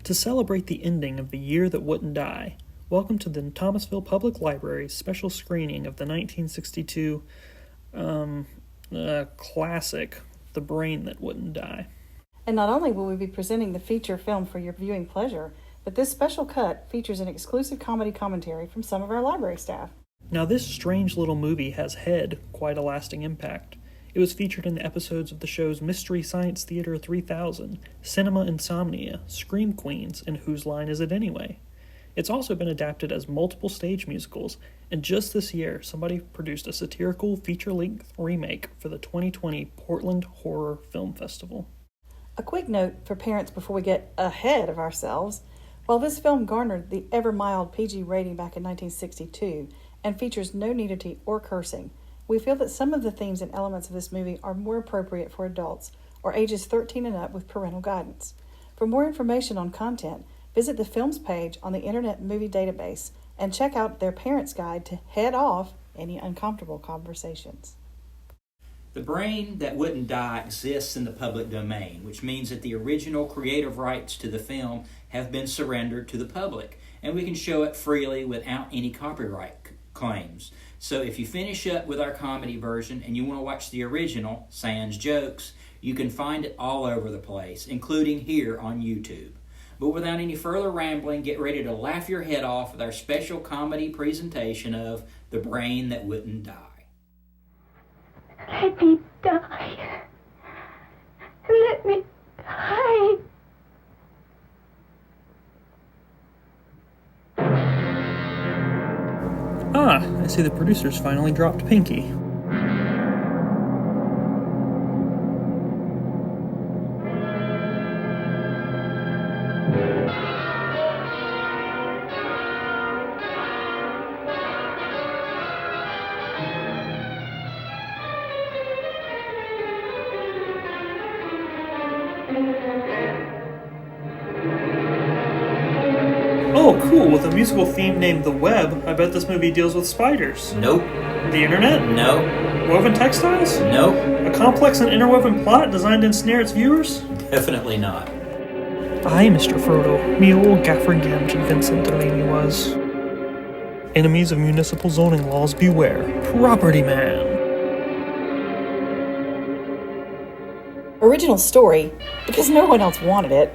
To celebrate the ending of The Year That Wouldn't Die, welcome to the Thomasville Public Library's special screening of the 1962 classic, The Brain That Wouldn't Die. And not only will we be presenting the feature film for your viewing pleasure, but this special cut features an exclusive comedy commentary from some of our library staff. Now, this strange little movie has had quite a lasting impact. It was featured in the episodes of the shows Mystery Science Theater 3000, Cinema Insomnia, Scream Queens, and Whose Line Is It Anyway? It's also been adapted as multiple stage musicals, and just this year, somebody produced a satirical feature-length remake for the 2020 Portland Horror Film Festival. A quick note for parents before we get ahead of ourselves. While this film garnered the ever-mild PG rating back in 1962 and features no nudity or cursing, we feel that some of the themes and elements of this movie are more appropriate for adults or ages 13 and up with parental guidance. For more information on content, visit the film's page on the Internet Movie Database and check out their parents' guide to head off any uncomfortable conversations. The Brain That Wouldn't Die exists in the public domain, which means that the original creative rights to the film have been surrendered to the public, and we can show it freely without any copyright claims. So if you finish up with our comedy version and you want to watch the original, sans jokes, you can find it all over the place, including here on YouTube. But without any further rambling, get ready to laugh your head off with our special comedy presentation of The Brain That Wouldn't Die. Let me die. Let me die. Ah, I see the producers finally dropped Pinky. Oh, cool, with a musical theme named The Web, I bet this movie deals with spiders. Nope. The internet? No. Woven textiles? Nope. A complex and interwoven plot designed to ensnare its viewers? Definitely not. Aye, Mr. Frodo, me old gaffer Gamgee Vincent Delaney was. Enemies of municipal zoning laws beware. Property man. Original story, because no one else wanted it.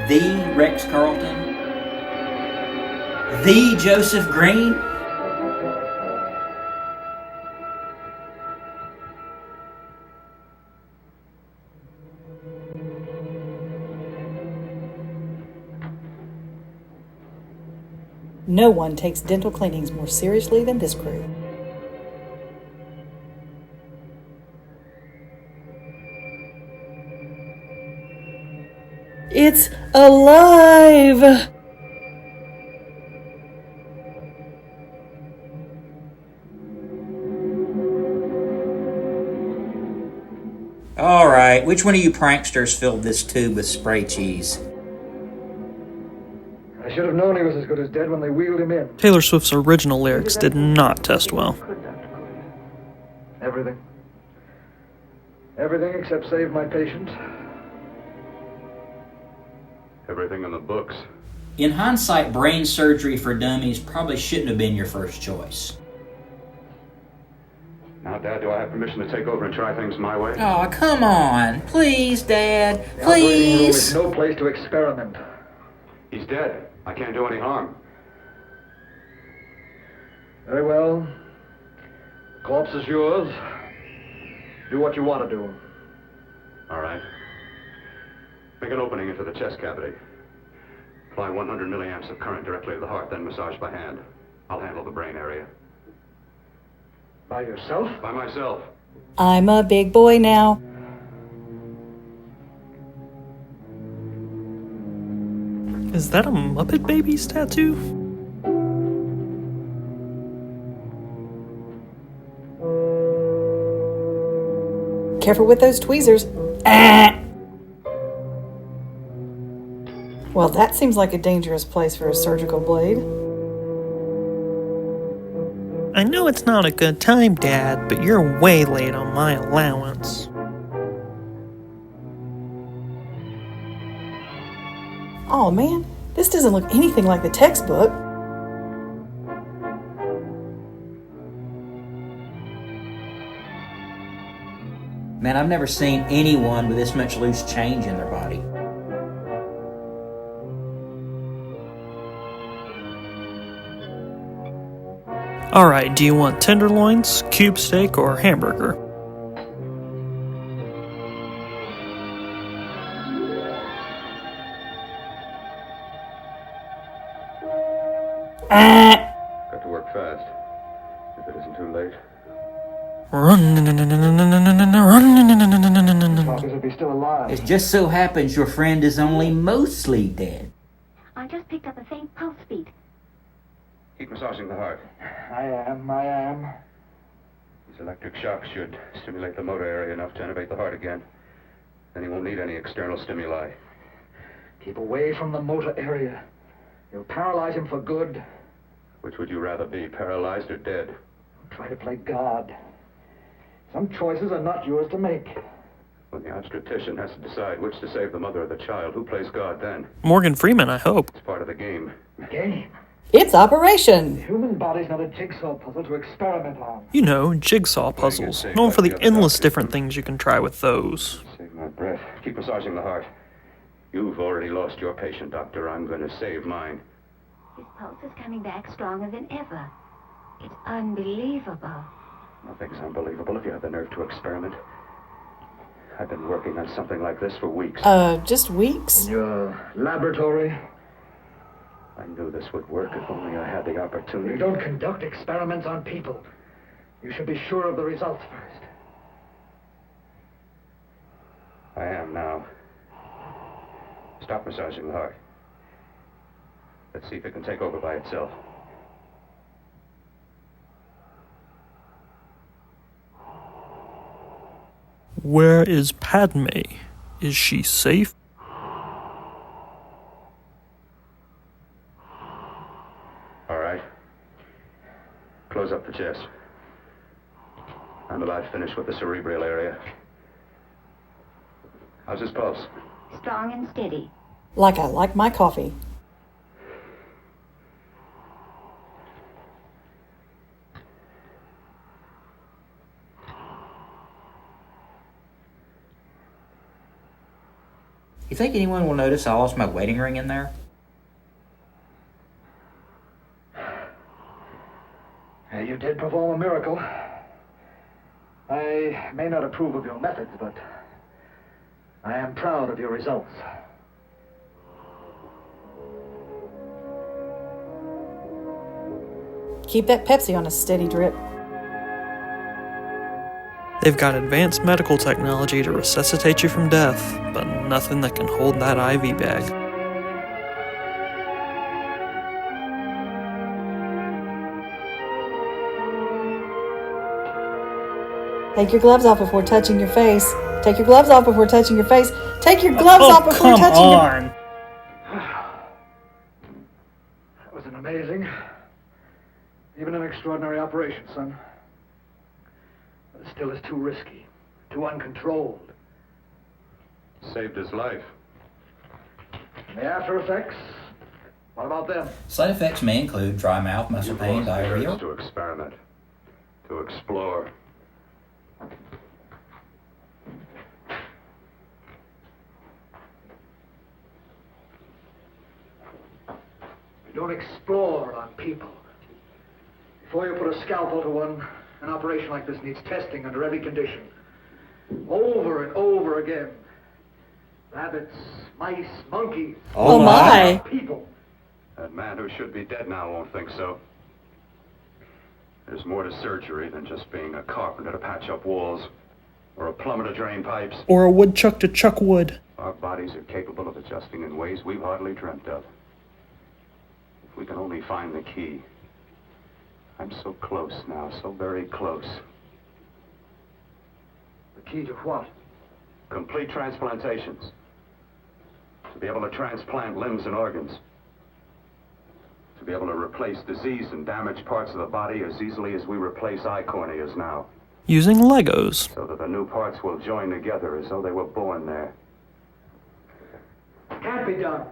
The Rex Carlton? The Joseph Green? No one takes dental cleanings more seriously than this crew. It's alive! Alright, which one of you pranksters filled this tube with spray cheese? I should have known he was as good as dead when they wheeled him in. Taylor Swift's original lyrics did not test well. Everything. Everything except save my patient. Everything in the books. In hindsight, brain surgery for dummies probably shouldn't have been your first choice. Now, Dad, do I have permission to take over and try things my way? Oh, come on. Please, Dad. The operating room is Please. no place to experiment. He's dead. I can't do any harm. Very well. The corpse is yours. Do what you want to do. All right. Make an opening into the chest cavity. Apply 100 milliamps of current directly to the heart, then massage by hand. I'll handle the brain area. By yourself? By myself. I'm a big boy now. Is that a Muppet Babies tattoo? Careful with those tweezers. Ah! Well, that seems like a dangerous place for a surgical blade. I know it's not a good time, Dad, but you're way late on my allowance. Oh man, this doesn't look anything like the textbook. Man, I've never seen anyone with this much loose change in their body. Alright, do you want tenderloins, cube steak, or hamburger? Got to work fast. If it isn't too late. Copies would be still alive. It just so happens your friend is only mostly dead. I just picked up a faint pulse beat. Keep massaging the heart. I am. These electric shocks should stimulate the motor area enough to innervate the heart again. Then he won't need any external stimuli. Keep away from the motor area. You'll paralyze him for good. Which would you rather be, paralyzed or dead? Try to play God. Some choices are not yours to make. When the obstetrician has to decide which to save the mother or the child, who plays God then? Morgan Freeman, I hope. It's part of the game. Game. It's Operation! The human body's not a jigsaw puzzle to experiment on. You know, jigsaw puzzles. Known for the endless different things you can try with those. Save my breath. Keep massaging the heart. You've already lost your patient, Doctor. I'm going to save mine. His pulse is coming back stronger than ever. It's unbelievable. Nothing's unbelievable if you have the nerve to experiment. I've been working on something like this for weeks. Just weeks? In your laboratory. I knew this would work if only I had the opportunity. You don't conduct experiments on people. You should be sure of the results first. I am now. Stop massaging the heart. Let's see if it can take over by itself. Where is Padme? Is she safe? All right. Close up the chest. I'm about finished with the cerebral area. How's his pulse? Strong and steady. Like I like my coffee. You think anyone will notice I lost my wedding ring in there? You did perform a miracle. I may not approve of your methods, but I am proud of your results. Keep that Pepsi on a steady drip. They've got advanced medical technology to resuscitate you from death, but nothing that can hold that IV bag. Take your gloves off before touching your face. Take your gloves off before touching your face. Take your gloves off before touching your... That was an amazing, even an extraordinary operation, son. But it still is too risky, too uncontrolled. Saved his life. And the after effects, what about them? Side effects may include dry mouth, muscle pain, You've lost the diarrhea. urge to experiment, to explore. You don't explore on people. Before you put a scalpel to one, an operation like this needs testing under every condition. Over and over again. Rabbits, mice, monkeys. Oh my! People. That man who should be dead now won't think so. There's more to surgery than just being a carpenter to patch up walls, or a plumber to drain pipes. Or a woodchuck to chuck wood. Our bodies are capable of adjusting in ways we've hardly dreamt of. If we can only find the key. I'm so close now, so very close. The key to what? Complete transplantations. To be able to transplant limbs and organs. To be able to replace diseased and damaged parts of the body as easily as we replace eye corneas now. Using Legos. So that the new parts will join together as though they were born there. Can't be done.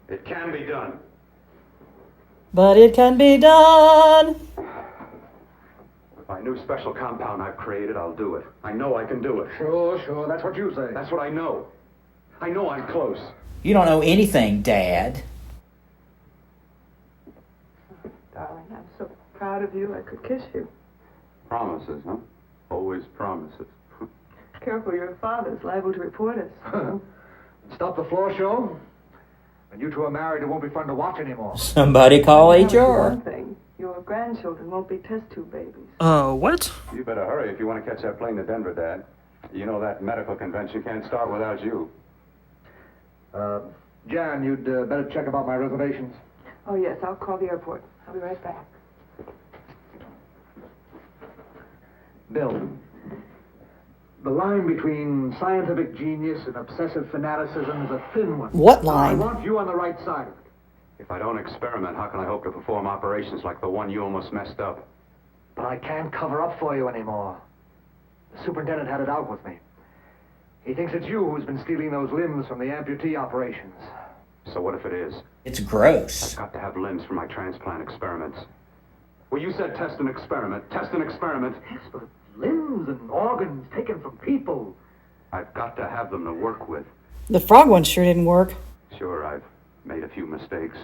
It can be done. But it can be done. With my new special compound I've created, I'll do it. I know I can do it. Sure, that's what you say. That's what I know. I know I'm close. You don't know anything, Dad. Darling, I'm so proud of you, I could kiss you. Promises, huh? Always promises. Careful, your father's liable to report us. Stop the floor show. When you two are married, it won't be fun to watch anymore. Somebody call I'll tell you HR. one thing, your grandchildren won't be test tube babies. What? You better hurry if you want to catch that plane to Denver, Dad. You know that medical convention can't start without you. Jan, you'd better check about my reservations. Oh, yes, I'll call the airport. I'll be right back. Bill, the line between scientific genius and obsessive fanaticism is a thin one. What Now, I line? want you on the right side of it. If I don't experiment, how can I hope to perform operations like the one you almost messed up? But I can't cover up for you anymore. The superintendent had it out with me. He thinks it's you who's been stealing those limbs from the amputee operations. So what if it is? It's gross. I've got to have limbs for my transplant experiments. Well, you said test and experiment. Test and experiment. Yes, but limbs and organs taken from people. I've got to have them to work with. The frog one sure didn't work. Sure, I've made a few mistakes,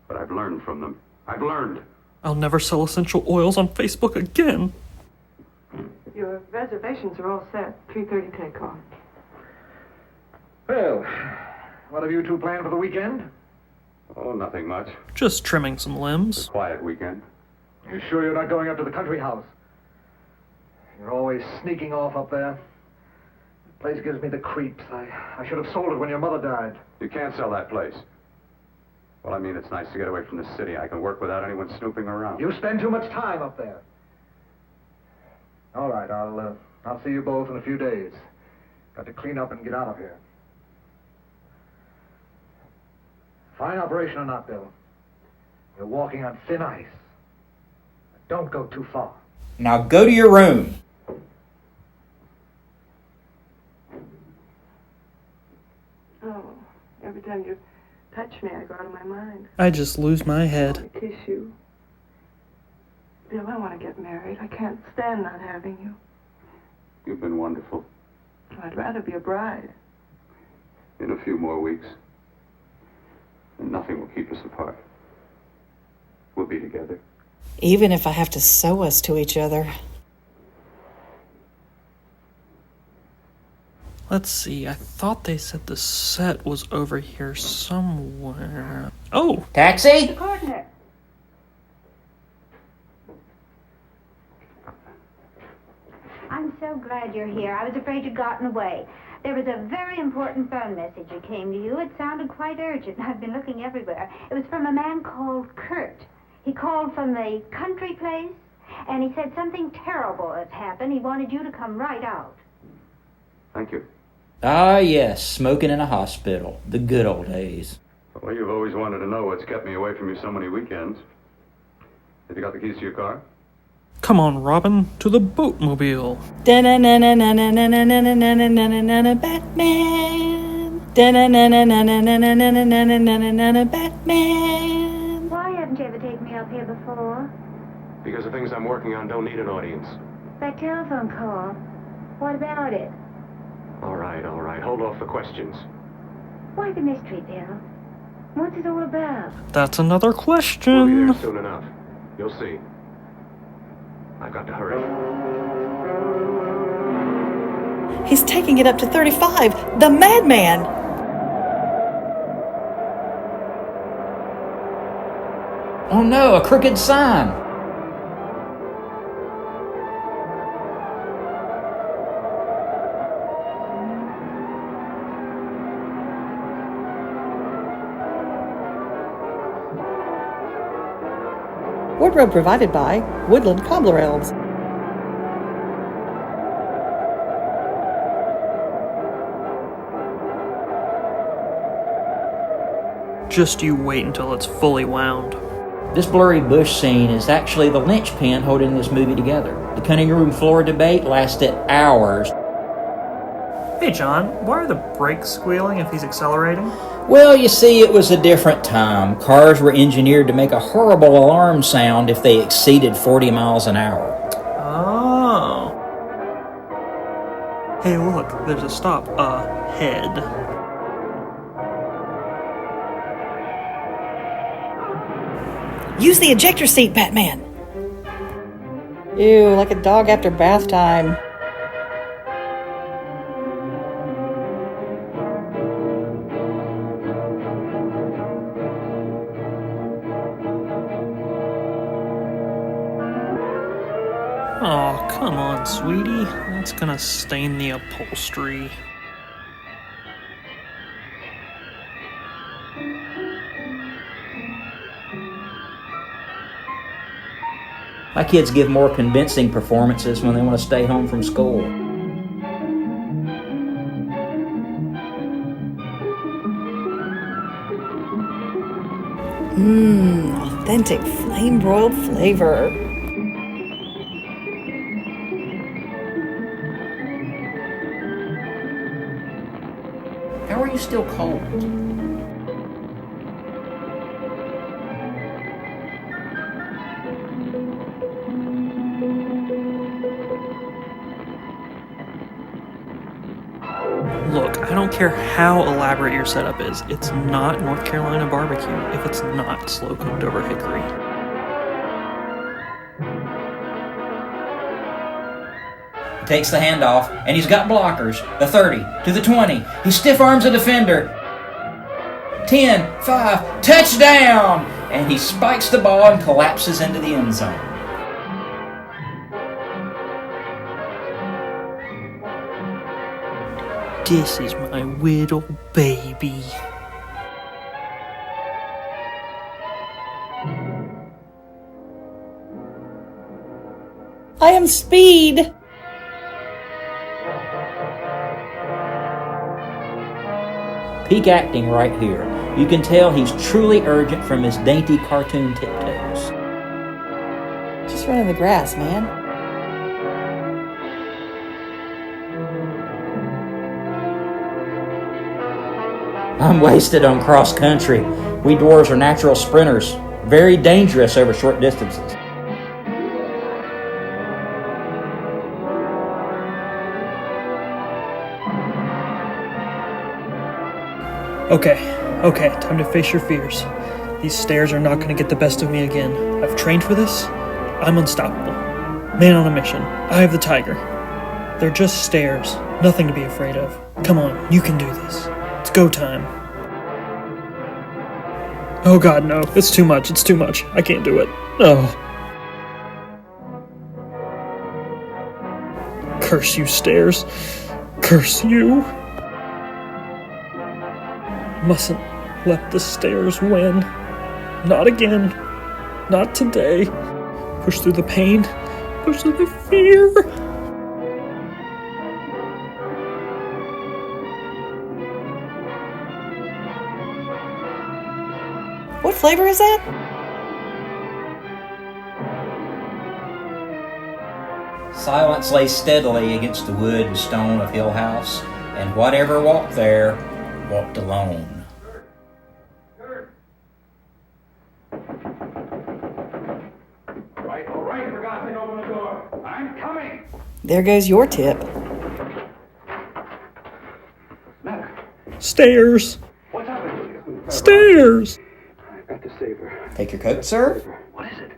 but I've learned from them. I've learned. I'll never sell essential oils on Facebook again. Your reservations are all set. 3:30 takeoff. Well, what have you two planned for the weekend? Oh, nothing much. Just trimming some limbs. Quiet weekend. You sure you're not going up to the country house? You're always sneaking off up there. The place gives me the creeps. I should have sold it when your mother died. You can't sell that place. Well, I mean, it's nice to get away from the city. I can work without anyone snooping around. You spend too much time up there. All right, I'll see you both in a few days. Got to clean up and get out of here. Fine operation or not, Bill. You're walking on thin ice. Don't go too far. Now go to your room. Oh, every time you touch me, I go out of my mind. I just lose my I head. want to kiss you. Bill, I want to get married. I can't stand not having you. You've been wonderful. I'd rather be a bride. In a few more weeks, and nothing will keep us apart. We'll be together. Even if I have to sew us to each other. Let's see, I thought they said the set was over here somewhere. Oh! Taxi? The coordinate. I'm so glad you're here. I was afraid you'd gotten away. There was a very important phone message that came to you. It sounded quite urgent. I've been looking everywhere. It was from a man called Kurt. He called from the country place, and he said something terrible has happened. He wanted you to come right out. Thank you. Ah, yes, smoking in a hospital. The good old days. Well, you've always wanted to know what's kept me away from you so many weekends. Have you got the keys to your car? Come on, Robin, to the boatmobile. Batman. Batman. Why haven't you ever taken me up here before? Because the things I'm working on don't need an audience. That telephone call. What about it? All right. Hold off the questions. Why the mystery, Bill? What's it all about? That's another We'll be question. there soon enough. You'll see. I've got to hurry. He's taking it up to 35. The madman. Oh no, a crooked sign. Wardrobe provided by Woodland Cobbler Elves. Just you wait until it's fully wound. This blurry bush scene is actually the linchpin holding this movie together. The cutting room floor debate lasted hours. Hey John, why are the brakes squealing if he's accelerating? Well, you see, it was a different time. Cars were engineered to make a horrible alarm sound if they exceeded 40 miles an hour. Oh. Hey look, there's a stop ahead. Use the ejector seat, Batman. Ew, like a dog after bath time. Oh, come on, sweetie. That's gonna stain the upholstery. My kids give more convincing performances when they want to stay home from school. Authentic flame-broiled flavor. How are you still cold? Look, I don't care how elaborate your setup is. It's not North Carolina barbecue if it's not slow-cooked over hickory. He takes the handoff, and he's got blockers. The 30 to the 20. He stiff arms a defender. 10, 5, touchdown! And he spikes the ball and collapses into the end zone. This is my little baby. I am Speed. Peak acting right here. You can tell he's truly urgent from his dainty cartoon tiptoes. Just running the grass, man. I'm wasted on cross country. We dwarves are natural sprinters, very dangerous over short distances. Okay, time to face your fears. These stairs are not going to get the best of me again. I've trained for this. I'm unstoppable. Man on a mission. I have the tiger. They're just stairs. Nothing to be afraid of. Come on, you can do this. It's go time. Oh god, no. It's too much. I can't do it. Oh. Curse you, stairs. Curse you. Mustn't let the stairs win. Not again. Not today. Push through the pain. Push through the fear. What flavor is that? Silence lay steadily against the wood and stone of Hill House, and whatever walked there walked alone. All right, for God's sake, open the door. I'm coming. There goes your tip. Matter. Stairs. What's happening? Stairs. I've got to save her. Take your coat, sir. What is it?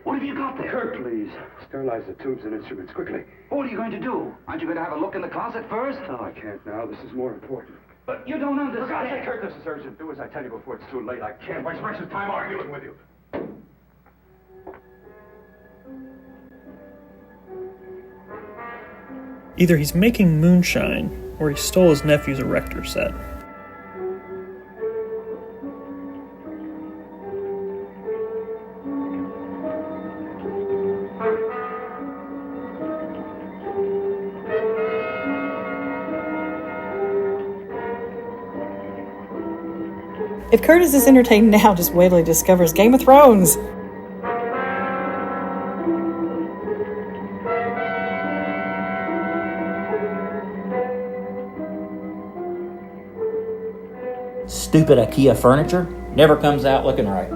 What have you got there? Kurt, please. Sterilize the tubes and instruments quickly. What are you going to do? Aren't you going to have a look in the closet first? No, I can't now. This is more important. But you don't For God's sake, understand. Kurt, this is urgent. Do as I tell you before it's too late. I can't waste precious time arguing with you. Either he's making moonshine, or he stole his nephew's erector set. If Kurt is this entertained now, just wait till he discovers Game of Thrones. Stupid IKEA furniture never comes out looking right.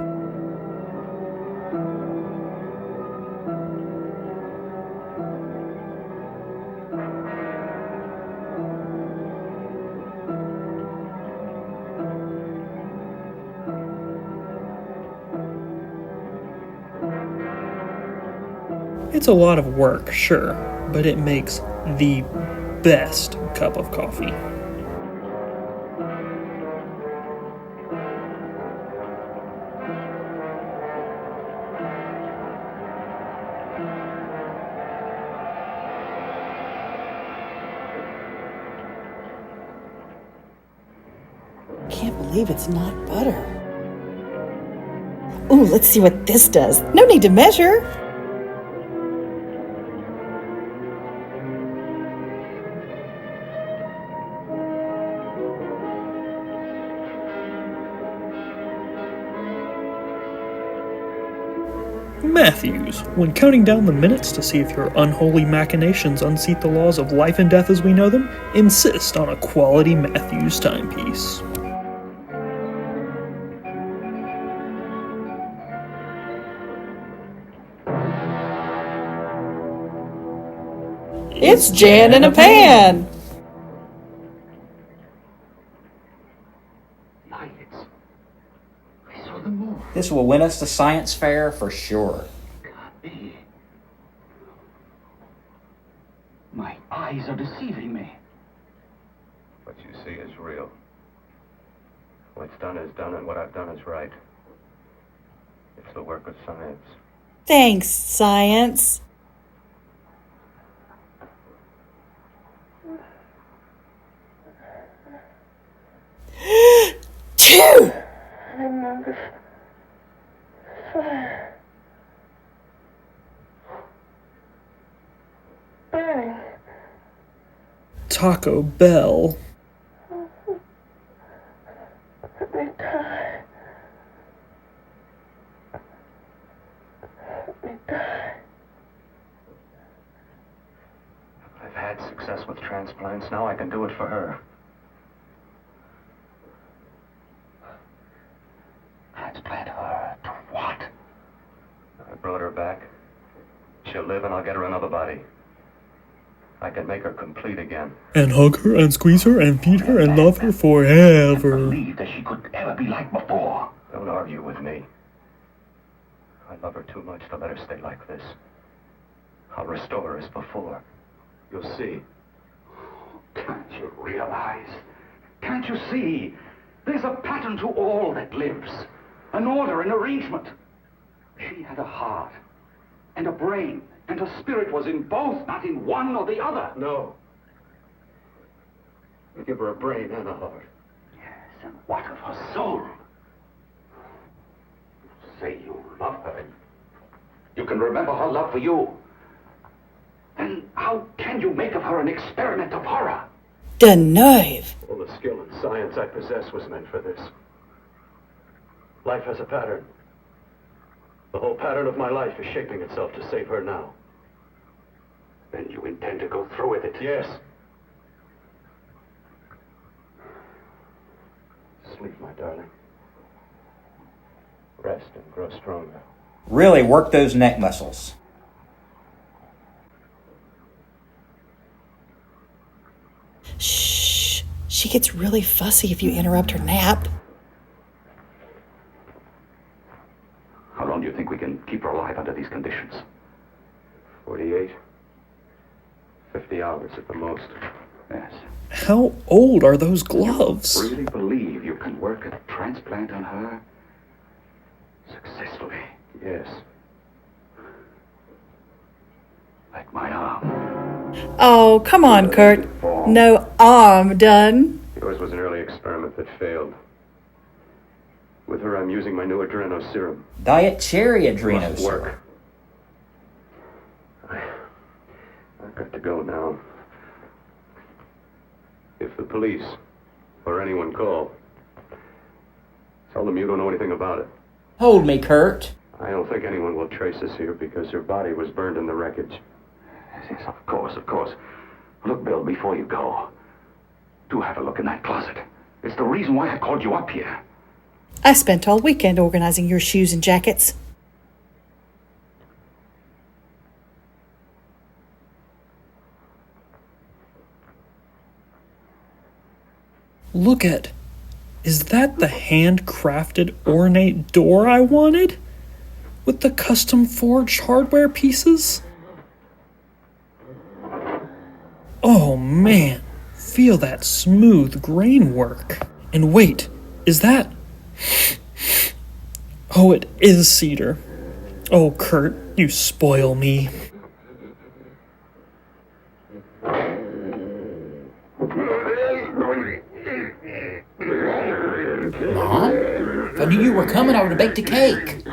It's a lot of work, sure, but it makes the best cup of coffee. Can't believe it's not butter. Ooh, let's see what this does. No need to measure. Matthews, when counting down the minutes to see if your unholy machinations unseat the laws of life and death as we know them, insist on a quality Matthews timepiece. It's Jan in a pan. Lights. I saw them move. This will win us the science fair for sure. Can't be. My eyes are deceiving me. What you see is real. What's done is done, and what I've done is right. It's the work of science. Thanks, science. Two! Remember fire. Burning. Taco Bell. Let me die. Let me die. I've had success with transplants. Now I can do it for her. Transplant her to what? I brought her back. She'll live, and I'll get her another body. I can make her complete again. And hug her and squeeze her and feed her and love her forever. Believe that she could ever be like before. Don't argue with me. I love her too much to let her stay like this. I'll restore her as before. You'll see. Can't you realize? Can't you see? There's a pattern to all that lives. An order, an arrangement. She had a heart and a brain, and her spirit was in both, not in one or the other. No. You give her a brain and a heart. Yes, and what of her soul? You say you love her. You can remember her love for you. Then how can you make of her an experiment of horror? The nerve. All the skill and science I possess was meant for this. Life has a pattern. The whole pattern of my life is shaping itself to save her now. Then you intend to go through with it? Yes. Sleep, my darling. Rest and grow stronger. Really work those neck muscles. Shh. She gets really fussy if you interrupt her nap. How long do you think we can keep her alive under these conditions? 48. 50 hours at the most. Yes. How old are those gloves? You really believe you can work a transplant on her successfully? Yes. Like my arm. Oh, come on, Kurt. No arm done. Yours was an early experiment that failed. With her, I'm using my new adreno serum. Diet cherry adreno Must syrup. work. I've got to go now. If the police or anyone call, Tell them you don't know anything about it. Hold me, Kurt. I don't think anyone will trace us here because her body was burned in the wreckage. Yes, of course, of course. Look, Bill, before you go, do have a look in that closet. It's the reason why I called you up here. I spent all weekend organizing your shoes and jackets. Is that the handcrafted ornate door I wanted? With the custom forged hardware pieces? Oh man, feel that smooth grain work. And wait, is that... Oh, it is cedar. Oh, Kurt, you spoil me. Mom? If I knew you were coming, I would have baked a cake.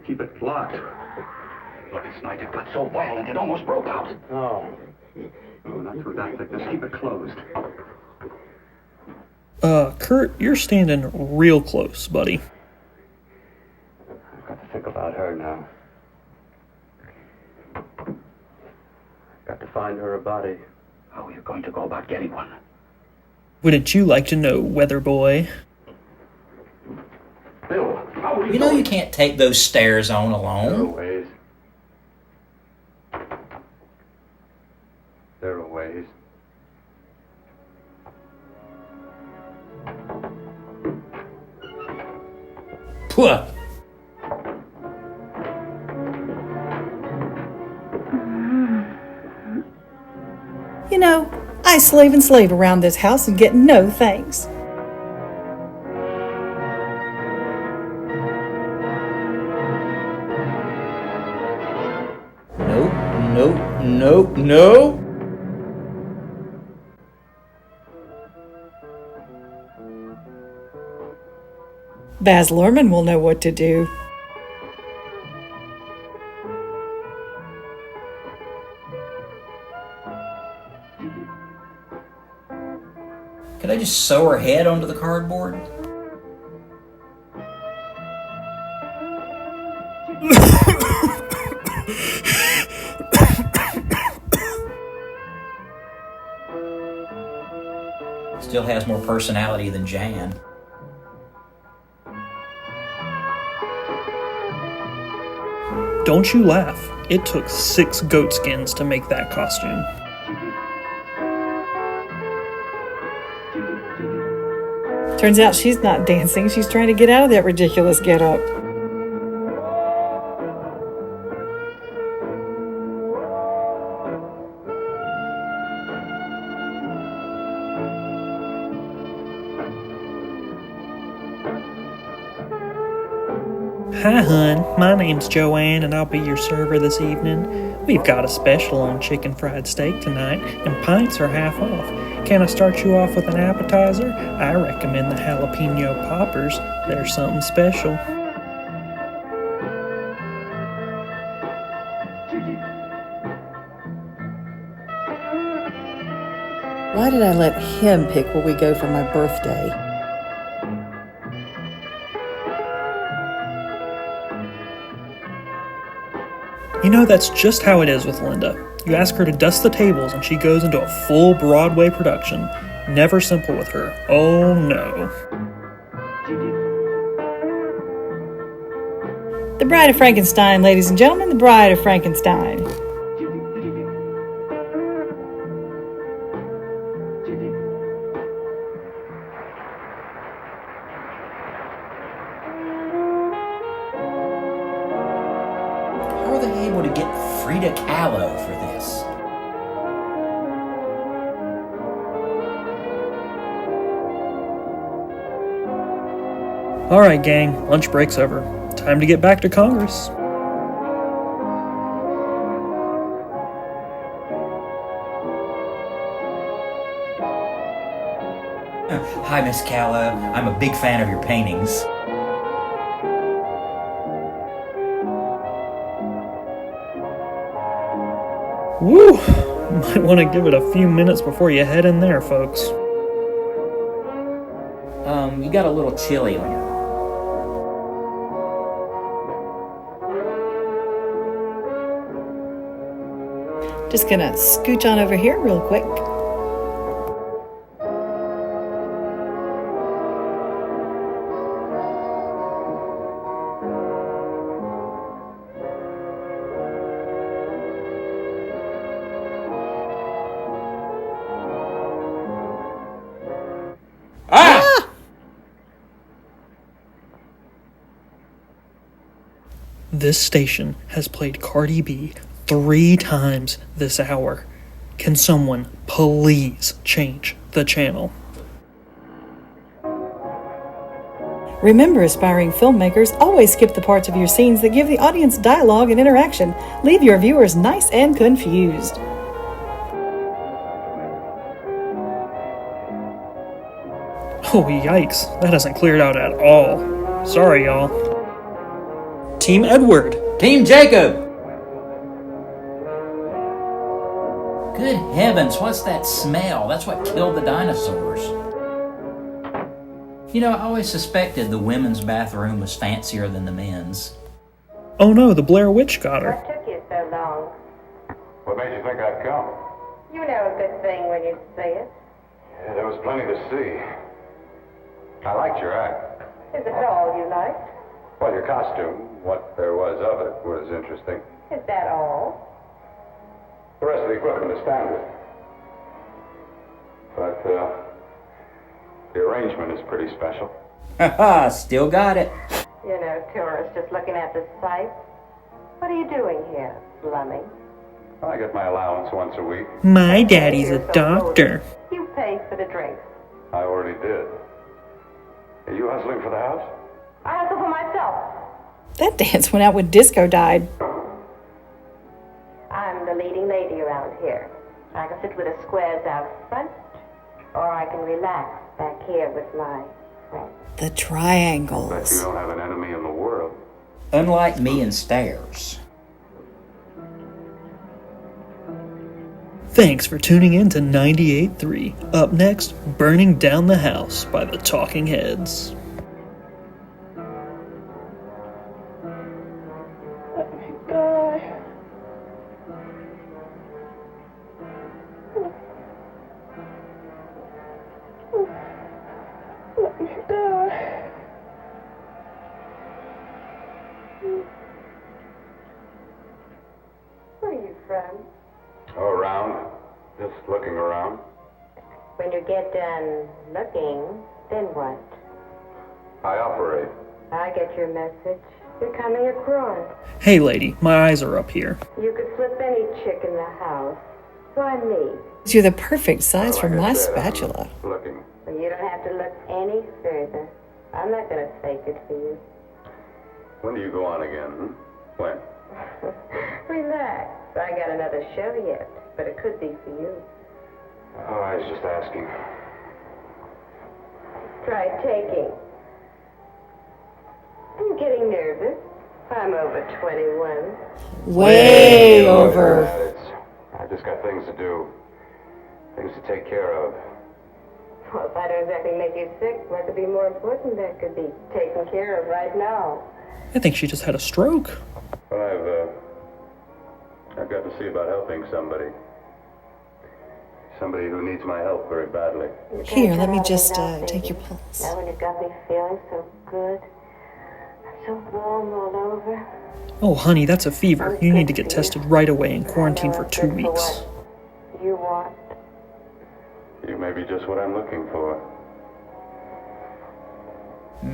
Keep it locked. Look, this night it got so violent it almost broke out. Oh, not through that thickness. Keep it closed. Kurt, you're standing real close, buddy. I've got to think about her now. Got to find her a body. How are you going to go about getting one? Wouldn't you like to know, weather boy? Bill, how are you You know going? you can't take those stairs on There are alone. ways. There are ways. Puh. You know, I slave around this house and get no thanks. No. Baz Luhrmann will know what to do. Could I just sew her head onto the cardboard? Still has more personality than Jan. Don't you laugh. It took 6 goat skins to make that costume. Turns out she's not dancing. She's trying to get out of that ridiculous getup. Hi, hun. My name's Joanne, and I'll be your server this evening. We've got a special on chicken fried steak tonight, and pints are half off. Can I start you off with an appetizer? I recommend the jalapeno poppers. They're something special. Why did I let him pick where we go for my birthday? You know, that's just how it is with Linda. You ask her to dust the tables and she goes into a full Broadway production. Never simple with her. Oh no. The Bride of Frankenstein, ladies and gentlemen, the Bride of Frankenstein. How are they able to get Frida Kahlo for this? Alright, gang, lunch break's over. Time to get back to Congress. Hi, Miss Kahlo. I'm a big fan of your paintings. Woo! Might want to give it a few minutes before you head in there, folks. You got a little chilly on you. Just gonna scooch on over here real quick. This station has played Cardi B 3 times this hour. Can someone please change the channel? Remember, aspiring filmmakers, always skip the parts of your scenes that give the audience dialogue and interaction. Leave your viewers nice and confused. Oh, yikes. That hasn't cleared out at all. Sorry, y'all. Team Edward. Team Jacob! Good heavens, what's that smell? That's what killed the dinosaurs. You know, I always suspected the women's bathroom was fancier than the men's. Oh no, the Blair Witch got her. What took you so long? What made you think I'd come? You know a good thing when you see it. Yeah, there was plenty to see. I liked your act. Is it all you liked? Well, your costume, what there was of it, was interesting. Is that all? The rest of the equipment is standard. But, the arrangement is pretty special. Haha, still got it. You know, tourists just looking at the sights. What are you doing here, slumming? I get my allowance once a week. My daddy's a doctor. You paid for the drinks. I already did. Are you hustling for the house? I hustle for myself. That dance went out when disco died. I'm the leading lady around here. I can sit with the squares out front, or I can relax back here with my friends. The Bet triangles. you don't have an enemy in the world. Unlike me and stairs. Thanks for tuning in to 98.3. Up next, Burning Down the House by the Talking Heads. Let me die. Let me die. Where are you from? Oh, around. Just looking around. When you get done looking, then what? I operate. I get your message. You're coming across. Hey lady, my eyes are up here. You could flip any chick in the house. Why me? You're the perfect size for Like I my said, I'm spatula. Looking. Well, you don't have to look any further. I'm not going to fake it for you. When do you go on again? When? Relax. I got another show yet, but it could be for you. Oh, I was just asking. Try taking. I'm getting nervous. I'm over 21. Way over. I just got things to do. Things to take care of. Well, if I don't exactly make you sick, what could be more important that could be taken care of right now? I think she just had a stroke. Well, I've got to see about helping somebody. Somebody who needs my help very badly. Here, let me just take your pulse. Now when you've got me feeling so good, so warm all over. Oh honey, that's a fever. You need to get tested right away and quarantine for 2 weeks. You want? You may be just what I'm looking for.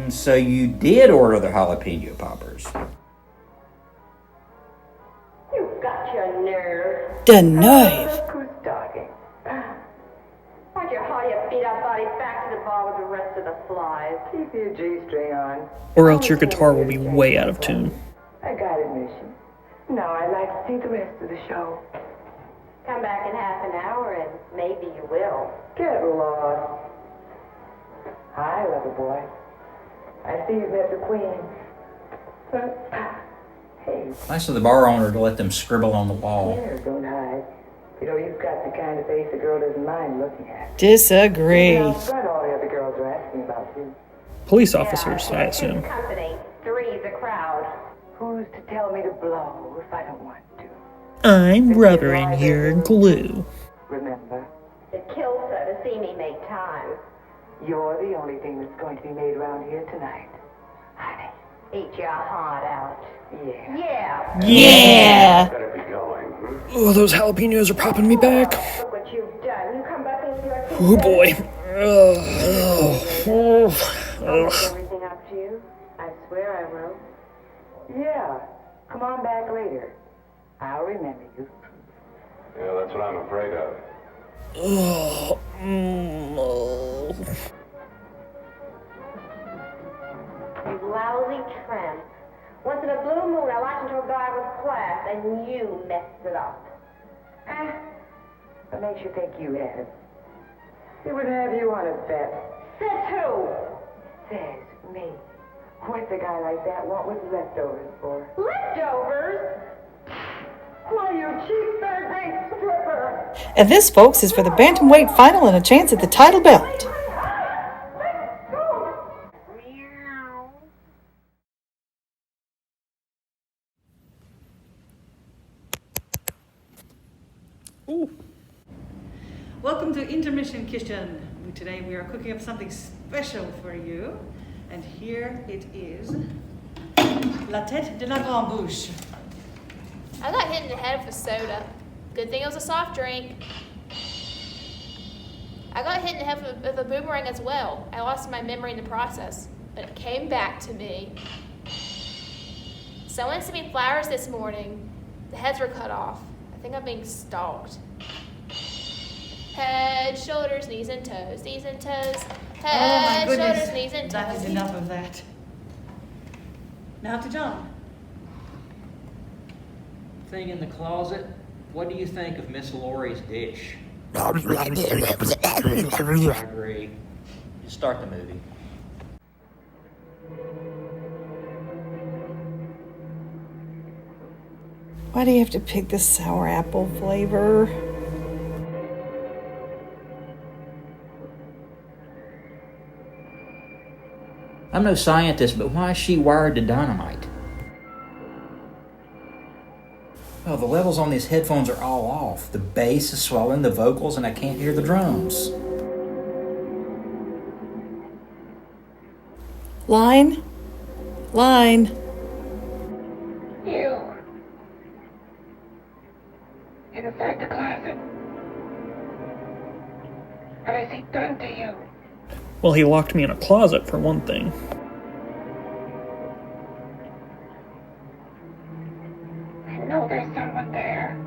So you did order the jalapeno poppers. You've got your nerve. The knife. Look who's talking. Why'd you haul your beat up body back to the bar with the rest of the flies? Keep your G-string on. Or else your guitar will be way out of tune. I got admission. No, I'd like to see the rest of the show. Come back in half an hour and maybe you will. Get lost. Hi, lover boy. I see you've met the queen. Hey, Nice of the bar owner to let them scribble on the wall. there, don't hide. You know, you've got the kind of face a girl doesn't mind looking at. Disagree. Out front, all the other girls girls are asking about you. Police officers, I assume. Company. Three's a crowd. Who's to tell me to blow if I don't want to? I'm rubbering your glue. Remember, It kills her to see me make time. you're the only thing that's going to be made around here tonight. Honey. Eat your heart out. Yeah. Yeah. Yeah. Better be going. Oh, those jalapenos are popping me back. Look what you've done. You come back into your Oh boy. I'll make everything up to you. I swear I will. Yeah. Come on back later. I'll remember you. Yeah, that's what I'm afraid of. Oh. You lousy tramp. Once in a blue moon, I walked into a guy with class, and you messed it up. What makes you think you had it? He would have you on his bet. Says who? Says me. What's a guy like that want with leftovers for? Leftovers? Why, you cheap third-rate stripper! And this, folks, is for the bantamweight final and a chance at the title belt. Welcome to Intermission Kitchen. Today we are cooking up something special for you. And here it is. La tête de la grande bouche. I got hit in the head with a soda. Good thing it was a soft drink. I got hit in the head with a boomerang as well. I lost my memory in the process, but it came back to me. Someone sent me flowers this morning. The heads were cut off. I think I'm being stalked. Head, shoulders, knees and toes, knees and toes. Head, shoulders, knees and toes. That is enough of that. Now to John. Thing in the closet, what do you think of Miss Laurie's dish? I agree. Just start the movie. Why do you have to pick the sour apple flavor? I'm no scientist, but why is she wired to dynamite? Well, the levels on these headphones are all off. The bass is swallowing the vocals and I can't hear the drums. Line? Line. You. Inside the closet. What has he done to you? Well, he locked me in a closet, for one thing. I know there's someone there.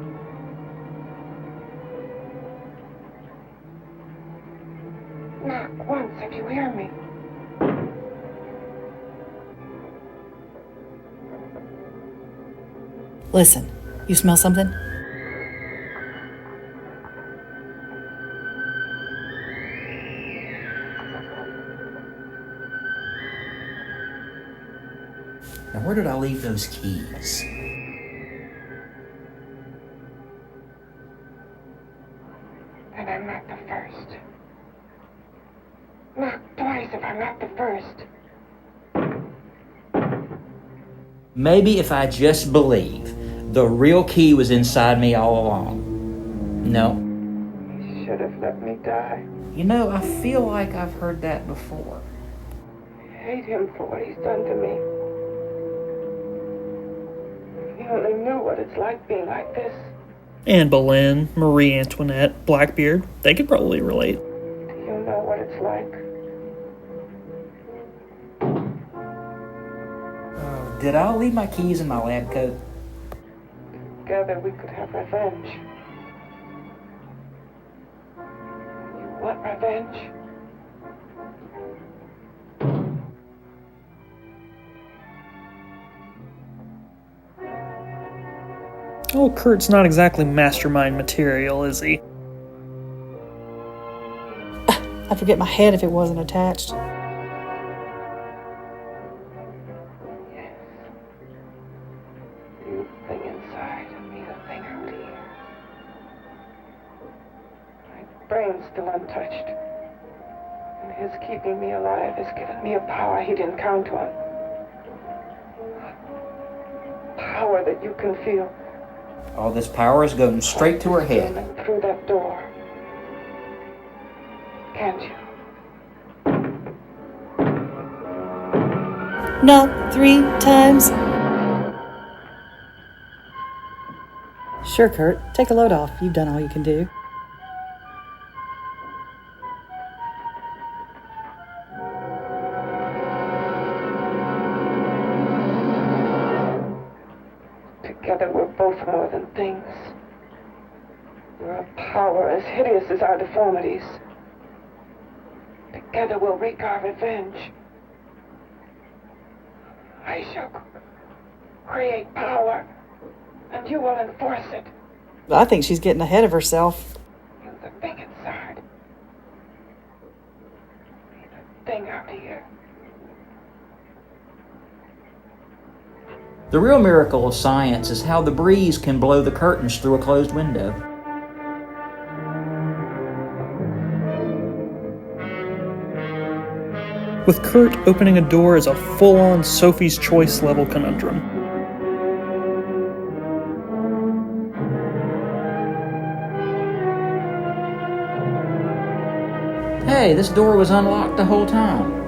Knock once if you hear me. Listen, you smell something? Now, where did I leave those keys? And I'm not the first. Knock twice if I'm not the first. Maybe if I just believe the real key was inside me all along. No. You should have let me die. You know, I feel like I've heard that before. I hate him for what he's done to me. If you only knew what it's like being like this. Anne Boleyn, Marie Antoinette, Blackbeard, they could probably relate. Do you know what it's like? Did I leave my keys in my lab coat? Together we could have revenge. You want revenge? Oh, Kurt's not exactly mastermind material, is he? I'd forget my head if it wasn't attached. You thing inside and me the thing out here. My brain's still untouched. And His keeping me alive has given me a power he didn't count on. Power that you can feel. All this power is going straight to her head. Through that door. Can't you? Not 3 times. Sure, Kurt. Take a load off. You've done all you can do. Together we're both more than things. We're a power as hideous as our deformities. Together we'll wreak our revenge. I shall create power, and you will enforce it. I think she's getting ahead of herself. You're the thing inside. Be the thing out here. The real miracle of science is how the breeze can blow the curtains through a closed window. With Kurt, opening a door is a full-on Sophie's Choice level conundrum. Hey, this door was unlocked the whole time.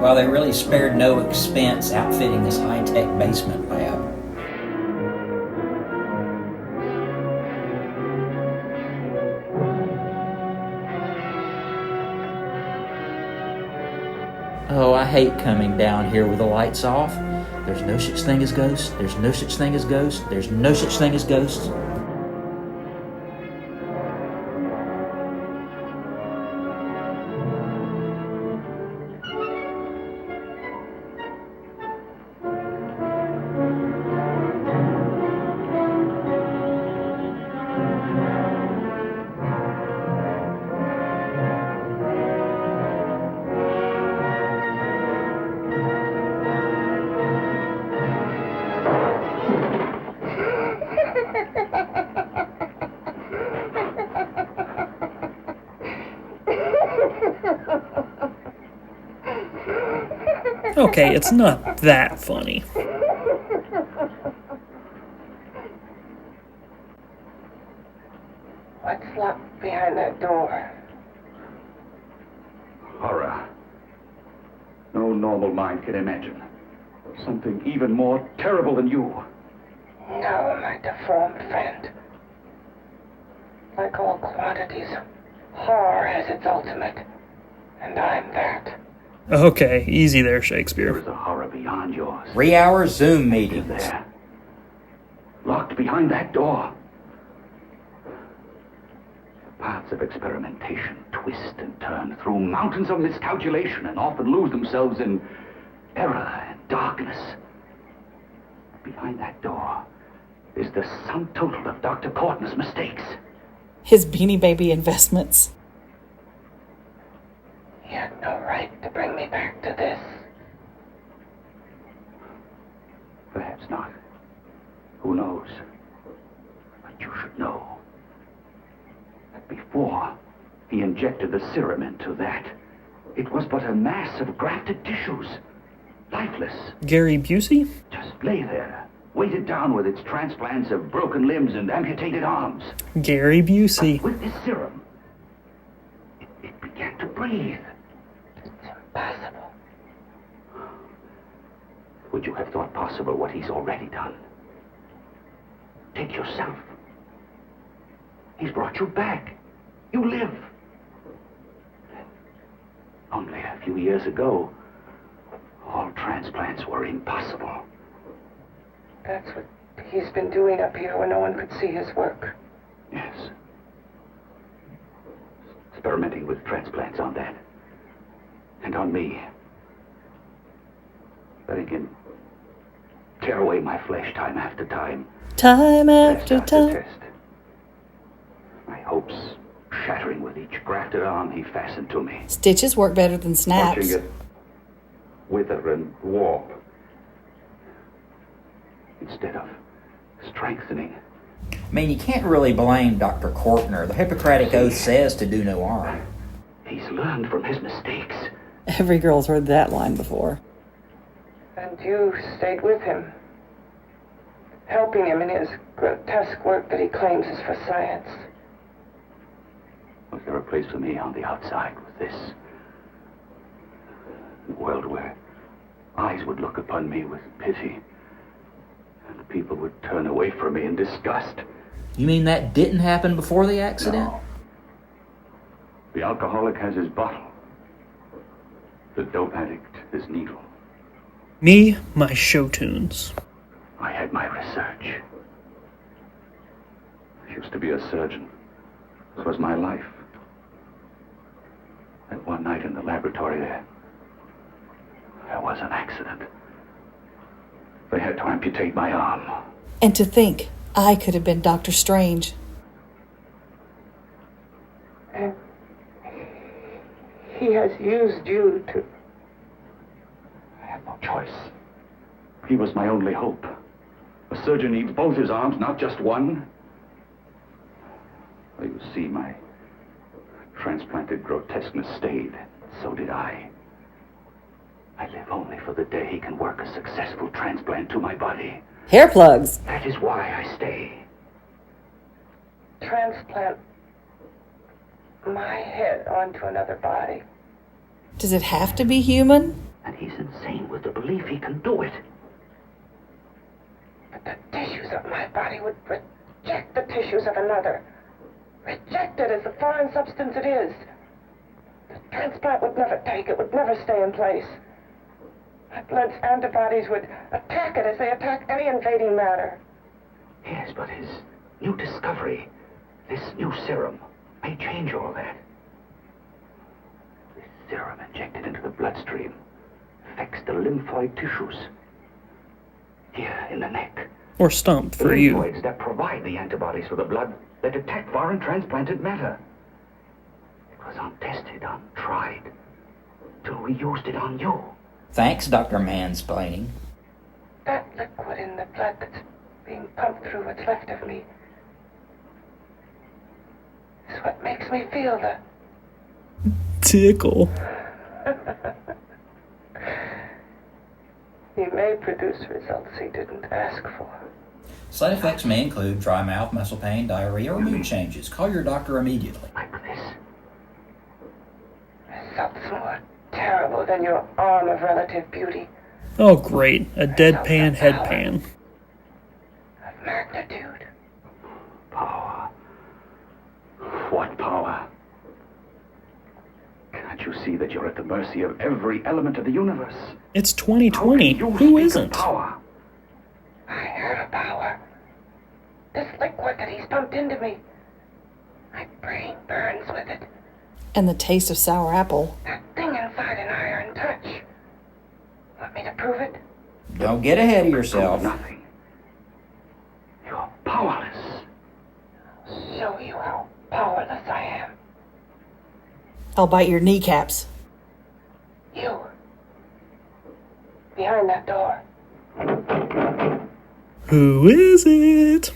Well, they really spared no expense outfitting this high-tech basement lab. Oh, I hate coming down here with the lights off. There's no such thing as ghosts. There's no such thing as ghosts. There's no such thing as ghosts. Okay, it's not that funny. What's locked behind that door? Horror. No normal mind can imagine. Something even more terrible than you. No, my deformed friend. Like all quantities, horror has its ultimate. And I'm that. Okay, easy there, Shakespeare. There is a horror beyond yours. 3-hour Zoom meetings. There. Locked behind that door. Paths of experimentation twist and turn through mountains of miscalculation and often lose themselves in error and darkness. Behind that door is the sum total of Dr. Portman's mistakes. His Beanie Baby investments. You had no right to bring me back to this. Perhaps not. Who knows? But you should know that before he injected the serum into that, it was but a mass of grafted tissues. Lifeless. Gary Busey? Just lay there, weighted down with its transplants of broken limbs and amputated arms. Gary Busey. But with this serum, it began to breathe. Impossible. Would you have thought possible what he's already done? Take yourself. He's brought you back. You live. Only a few years ago, all transplants were impossible. That's what he's been doing up here where no one could see his work. Yes. Experimenting with transplants on that. And on me. That he can tear away my flesh time after time. Time after Test after time. test. My hopes shattering with each grafted arm he fastened to me. Stitches work better than snaps. Watching it wither and warp. Instead of strengthening. I mean, you can't really blame Dr. Kortner. The Hippocratic Oath says to do no harm. He's learned from his mistakes. Every girl's heard that line before. And you stayed with him, helping him in his grotesque work that he claims is for science. Was there a place for me on the outside with this? A world where eyes would look upon me with pity, and people would turn away from me in disgust. You mean that didn't happen before the accident? No. The alcoholic has his bottle. The dope addict his needle. Me, my show tunes. I had my research. I used to be a surgeon. This was my life. And one night in the laboratory there was an accident. They had to amputate my arm. And to think, I could have been Dr. Strange. And he has used you to... I had no choice. He was my only hope. A surgeon needs both his arms, not just one. Well, you see, my transplanted grotesqueness stayed. So did I. I live only for the day he can work a successful transplant to my body. Hair plugs. That is why I stay. transplant my head onto another body. Does it have to be human? And he's insane with the belief he can do it. But the tissues of my body would reject the tissues of another. Reject it as the foreign substance it is. The transplant would never take it, would never stay in place. My blood's antibodies would attack it as they attack any invading matter. Yes, but his new discovery, this new serum, may change all that. This serum injected into the bloodstream affects the lymphoid tissues. Here in the neck. Or stump for the you. lymphoids that provide the antibodies for the blood that detect foreign transplanted matter. It was untested, untried, till we used it on you. Thanks, Dr. Mansplaining. That liquid in the blood that's being pumped through what's left of me is what makes me feel the tickle. He may produce results he didn't ask for. Side effects may include dry mouth, muscle pain, diarrhea, or mood changes. Call your doctor immediately. Like this. Results more terrible than your arm of relative beauty. Oh, great. A deadpan headpan. Of magnitude. Power. What power? Can't you see that you're at the mercy of every element of the universe? It's 2020. Who isn't? Power? I heard a power. This liquid that he's pumped into me. My brain burns with it. And the taste of sour apple. That thing inside an iron touch. Want me to prove it? Don't get ahead of yourself. Nothing. You're powerless. I'll show you how powerless I am. I'll bite your kneecaps. You. Behind that door. Who is it?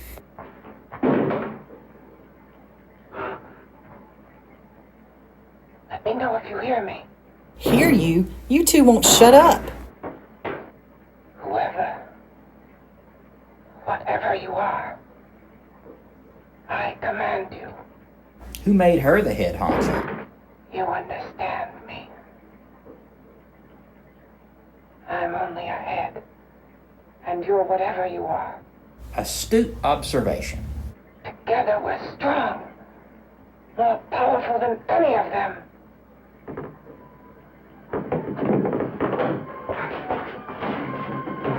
Let me know if you hear me. Hear you? You two won't shut up. Whoever, whatever you are, I command you. Who made her the head honcho? You understand me. I'm only a head, and you're whatever you are. Astute observation. Together we're strong, more powerful than any of them.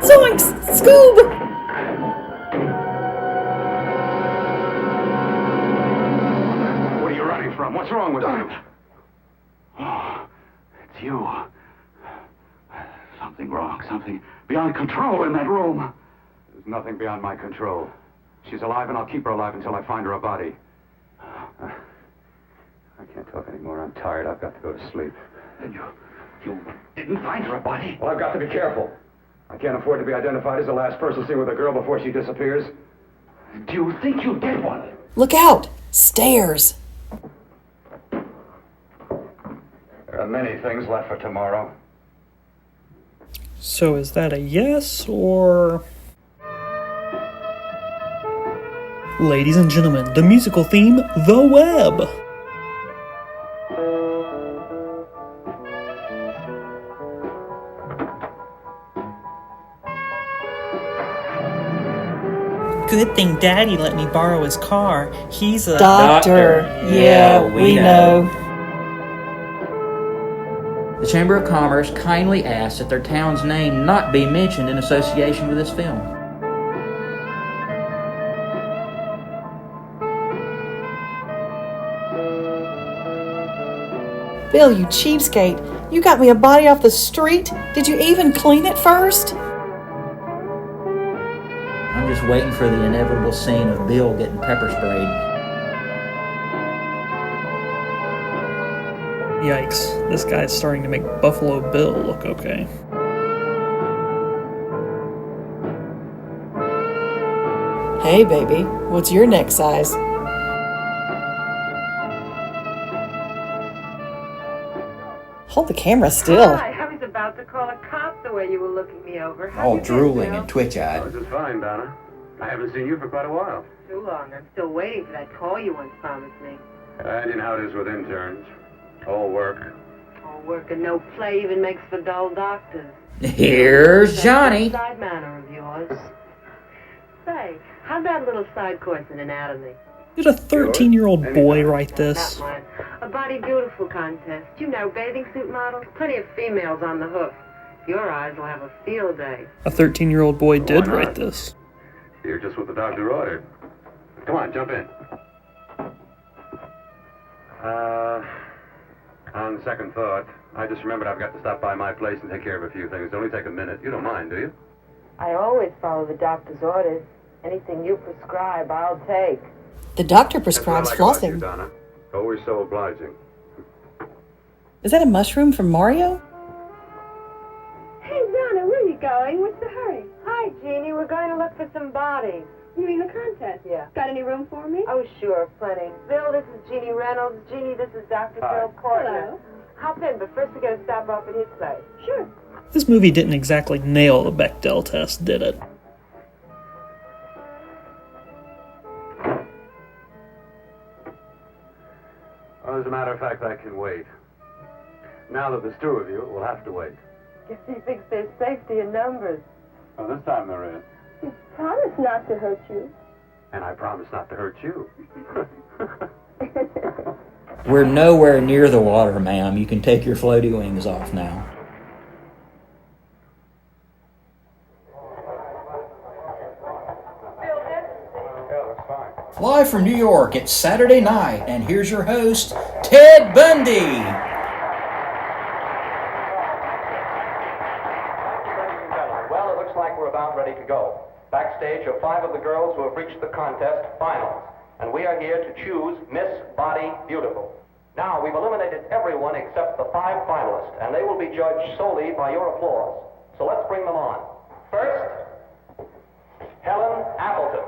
Zoinks! Scoob! What are you running from? What's wrong with you? Oh, it's you. Something wrong. Something beyond control in that room. There's nothing beyond my control. She's alive, and I'll keep her alive until I find her a body. I can't talk anymore. I'm tired. I've got to go to sleep. And you didn't find her a body? Well, I've got to be careful. I can't afford to be identified as the last person seen with a girl before she disappears. Do you think you'll get one? Look out! Stairs! There are many things left for tomorrow. So is that a yes, or... Ladies and gentlemen, the musical theme, The Web! Good thing Daddy let me borrow his car. He's a... Doctor. Yeah, we know. The Chamber of Commerce kindly asks that their town's name not be mentioned in association with this film. Bill, you cheapskate. You got me a body off the street? Did you even clean it first? I'm just waiting for the inevitable scene of Bill getting pepper sprayed. Yikes, this guy's starting to make Buffalo Bill look okay. Hey, baby, what's your neck size? Hold the camera still. Hi, I was about to call a cop the way you were looking me over. All drooling and twitch-eyed. Oh, this is fine, Donna. I haven't seen you for quite a while. Too long. I'm still waiting for that call you once promised me. You know how it is with interns. All work. All work and no play even makes for dull doctors. Here's Johnny. That side manner of yours. Say, how'd that little side course in anatomy? Did a 13-year-old boy write this? Not mine. A Body Beautiful contest. You know, bathing suit models. Plenty of females on the hoof. Your eyes will have a field day. A 13-year-old boy did write this. You're just what the doctor ordered. Come on, jump in. On second thought, I just remembered I've got to stop by my place and take care of a few things. It'll only take a minute. You don't mind, do you? I always follow the doctor's orders. Anything you prescribe, I'll take. The doctor prescribes That's what I like flossing. about you, Donna. Always so obliging. Is that a mushroom from Mario? Hey, Donna, where are you going? What's the hurry? Hi, Jeannie. We're going to look for some bodies. You mean the contest? Yeah. Got any room for me? Oh, sure. Plenty. Bill, this is Jeannie Reynolds. Jeannie, this is Dr. Bill Portner. Hello. Hop in, but first we got to stop off at his place. Sure. This movie didn't exactly nail the Bechdel test, did it? Well, as a matter of fact, I can wait. Now that there's two of you, we'll have to wait. Guess he thinks there's safety in numbers. Well, this time there is. You promised not to hurt you. And I promise not to hurt you. We're nowhere near the water, ma'am. You can take your floaty wings off now. Live from New York, it's Saturday night, and here's your host, Ted Bundy. Well, it looks like we're about ready to go. Backstage are 5 of the girls who have reached the contest finals, and we are here to choose Miss Body Beautiful. Now, we've eliminated everyone except the 5 finalists, and they will be judged solely by your applause. So let's bring them on. First, Helen Appleton.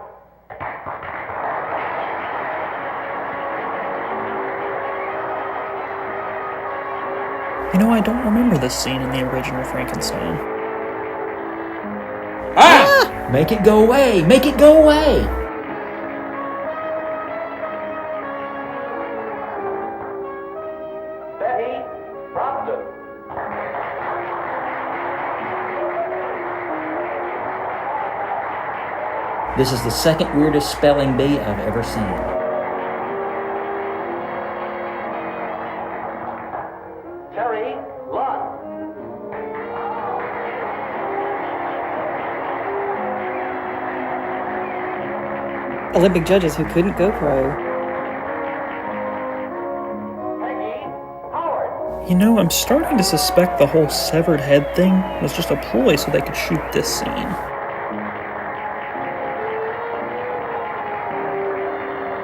You know, I don't remember this scene in the original Frankenstein. Ah! Make it go away! Make it go away! Betty Brompton. This is the second weirdest spelling bee I've ever seen. Terry Lund. Olympic judges who couldn't go pro. You know, I'm starting to suspect the whole severed head thing was just a ploy so they could shoot this scene.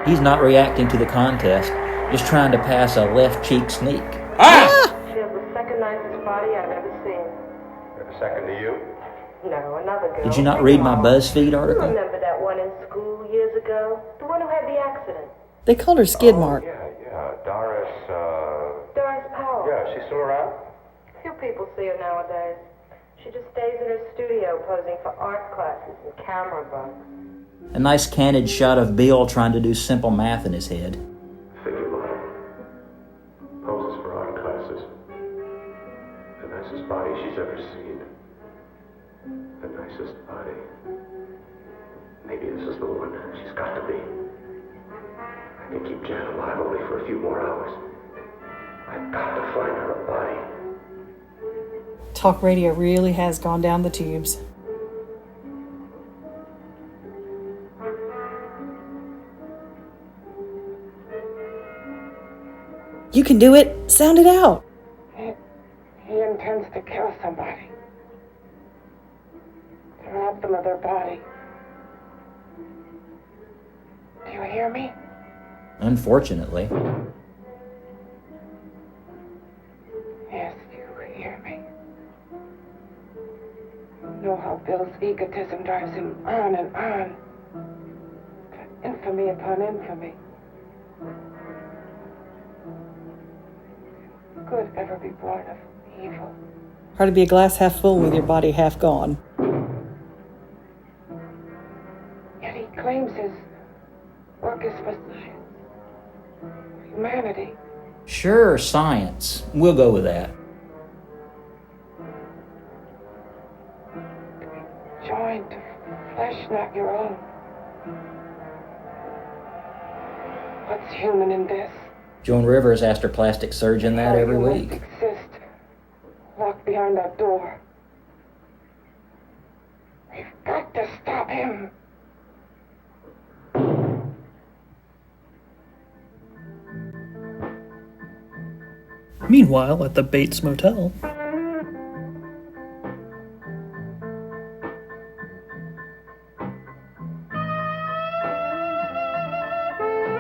He's not reacting to the contest, just trying to pass a left cheek sneak. She has the second nicest body I've ever seen. Second to you. No, another girl. Did you not read my BuzzFeed You article? remember that one in school years ago? The one who had the accident. They called her Skid Mark. Yeah, Doris, Doris Powell. yeah, she's still around? Few people see her nowadays. She just stays in her studio posing for art classes and camera bugs. A nice candid shot of Bill trying to do simple math in his head. Figure model. Poses for art classes. The nicest body she's ever seen. The nicest body. Maybe this is the one. She's got to be. I can keep Jan alive only for a few more hours. I've got to find her a body. Talk radio really has gone down the tubes. You can do it. Sound it out. He intends to kill somebody. To rob them of their body. Do you hear me? Unfortunately. Yes, you hear me. You know how Bill's egotism drives him on and on. To infamy upon infamy. Good ever be born of evil. Hard to be a glass half full with your body half gone. Yet he claims his work is for humanity. Sure, science. We'll go with that. Joined to flesh not your own. What's human in this? Joan Rivers asked her plastic surgeon that every You won't week. exist. Locked behind that door. We've got to stop him. Meanwhile, at the Bates Motel,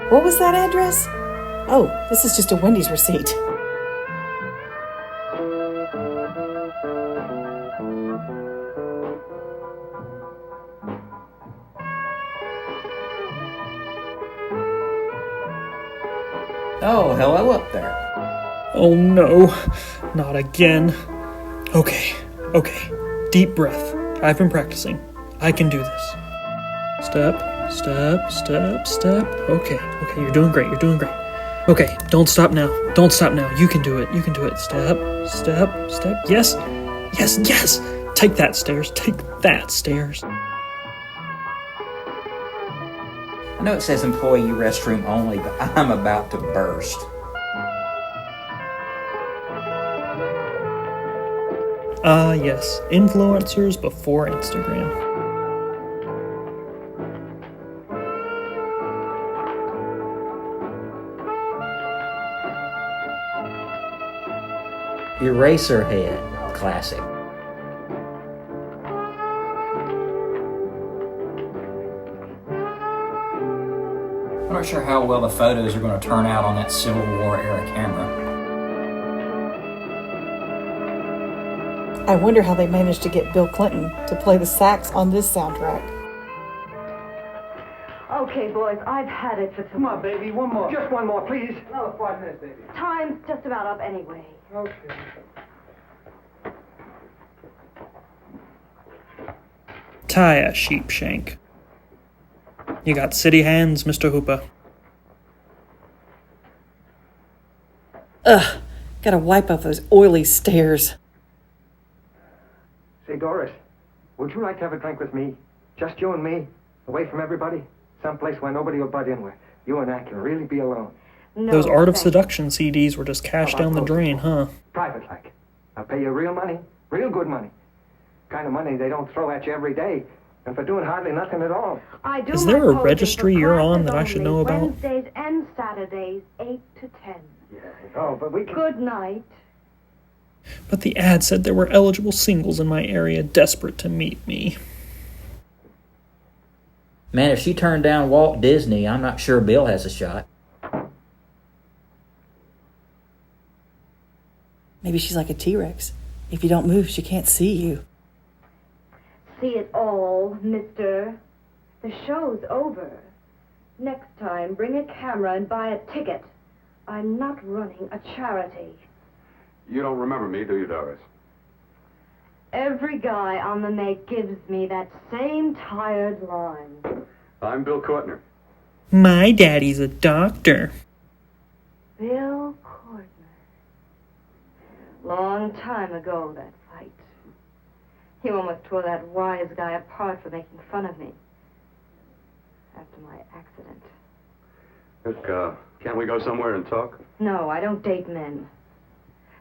What was that address? Oh, this is just a Wendy's receipt. Oh, hello up there. oh no, not again. Okay, deep breath. I've been practicing. I can do this. Step, step, step, step. Okay, you're doing great, Okay, don't stop now. You can do it. Step, step, step. Yes. Take that stairs. I know it says employee restroom only, but I'm about to burst. Yes. Influencers before Instagram. Eraserhead. Classic. I'm not sure how well the photos are going to turn out on that Civil War era camera. I wonder how they managed to get Bill Clinton to play the sax on this soundtrack. Okay, boys, I've had it for Come on, baby, one more. Just one more, please. Another 5 minutes, baby. Time's just about up anyway. Okay. Tie a sheepshank. You got city hands, Mr. Hooper. Ugh, gotta wipe off those oily stairs. Say, Doris, would you like to have a drink with me? Just you and me? Away from everybody? Someplace where nobody will butt in, where you and I can really be alone. No, Those Art of thanks. Seduction CDs were just cashed down the drain, huh? Private like. I'll pay you real money, real good money. Kind of money they don't throw at you every day, and for doing hardly nothing at all. I do Is my there a posing registry for you're on classes that I should only, know about? Wednesdays and Saturdays, 8 to 10. Yeah, oh, but we can... Good night. But the ad said there were eligible singles in my area desperate to meet me. Man, if she turned down Walt Disney, I'm not sure Bill has a shot. Maybe she's like a T-Rex. If you don't move, she can't see you. Now, mister, the show's over. Next time, bring a camera and buy a ticket. I'm not running a charity. You don't remember me, do you, Doris? Every guy on the make gives me that same tired line. I'm Bill Courtner. My daddy's a doctor. Bill Courtner. Long time ago, that fight. You almost tore that wise guy apart for making fun of me. After my accident. Look, can't we go somewhere and talk? No, I don't date men.